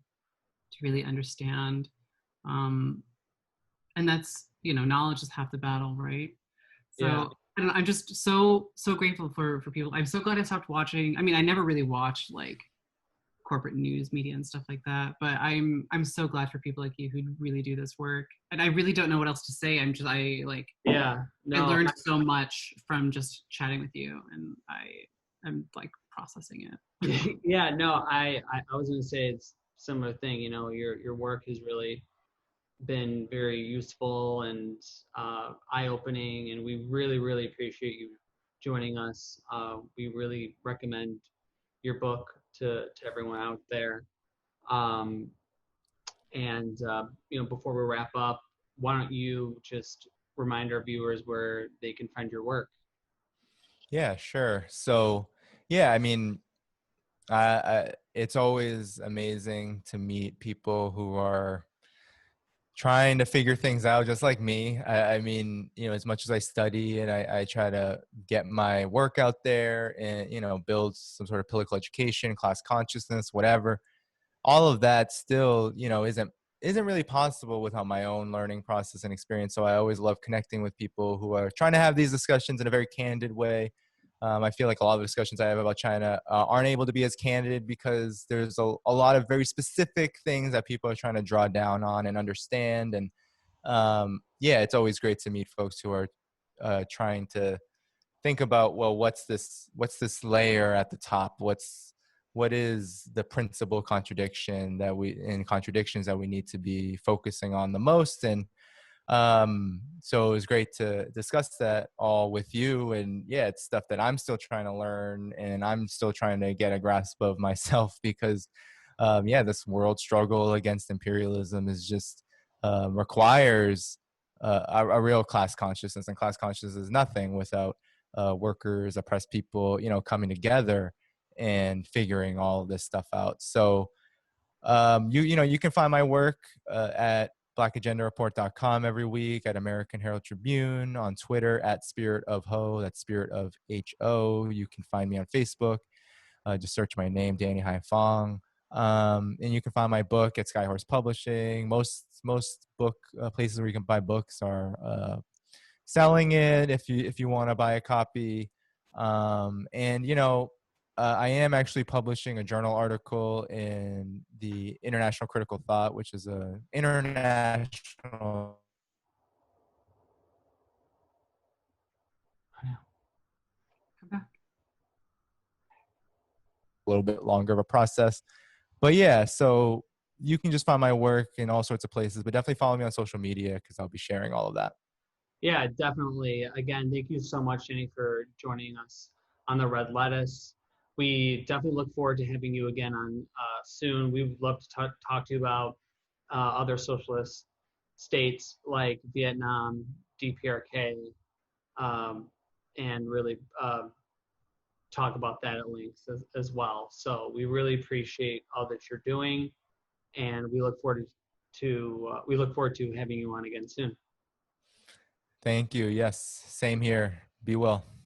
to really understand. And that's, knowledge is half the battle, right? So Yeah. I don't know, I'm just so grateful for people. I'm so glad I stopped watching. I mean, I never really watched like corporate news media and stuff like that, but I'm so glad for people like you who really do this work. And I really don't know what else to say. Yeah. No. I learned so much from just chatting with you, and I'm like processing it. Yeah. No. I was going to say it's similar thing. Your work has really been very useful and eye-opening, and we really, really appreciate you joining us. We really recommend your book to everyone out there. And before we wrap up, why don't you just remind our viewers where they can find your work? Yeah, sure. So, yeah, I mean, it's always amazing to meet people who are trying to figure things out just like me. I mean, you know, as much as I study and I try to get my work out there and, you know, build some sort of political education, class consciousness, whatever, all of that still, you know, isn't really possible without my own learning process and experience. So I always love connecting with people who are trying to have these discussions in a very candid way. I feel like a lot of the discussions I have about China aren't able to be as candid because there's a lot of very specific things that people are trying to draw down on and understand. And yeah, it's always great to meet folks who are trying to think about, well, what's this layer at the top? What is the principal contradictions that we need to be focusing on the most? And so it was great to discuss that all with you. And yeah, it's stuff that I'm still trying to learn and I'm still trying to get a grasp of myself, because yeah, this world struggle against imperialism is just requires a real class consciousness, and class consciousness is nothing without workers, oppressed people, you know, coming together and figuring all of this stuff out. So you know, you can find my work at blackagendareport.com every week, at American Herald Tribune, on Twitter at Spirit of Ho, that's Spirit of Ho. You can find me on Facebook. Just search my name, Danny Haiphong. And you can find my book at Skyhorse Publishing. Most book places where you can buy books are selling it if you want to buy a copy. And you know, I am actually publishing a journal article in the International Critical Thought, which is a international Come back. a little bit longer of a process. But yeah, so you can just find my work in all sorts of places, but definitely follow me on social media because I'll be sharing all of that. Yeah, definitely. Again, thank you so much, Jenny, for joining us on the Red Lettuce. We definitely look forward to having you again on soon. We would love to talk to you about other socialist states like Vietnam, DPRK, and really talk about that at length as well. So we really appreciate all that you're doing, and we look forward to having you on again soon. Thank you. Yes, same here. Be well.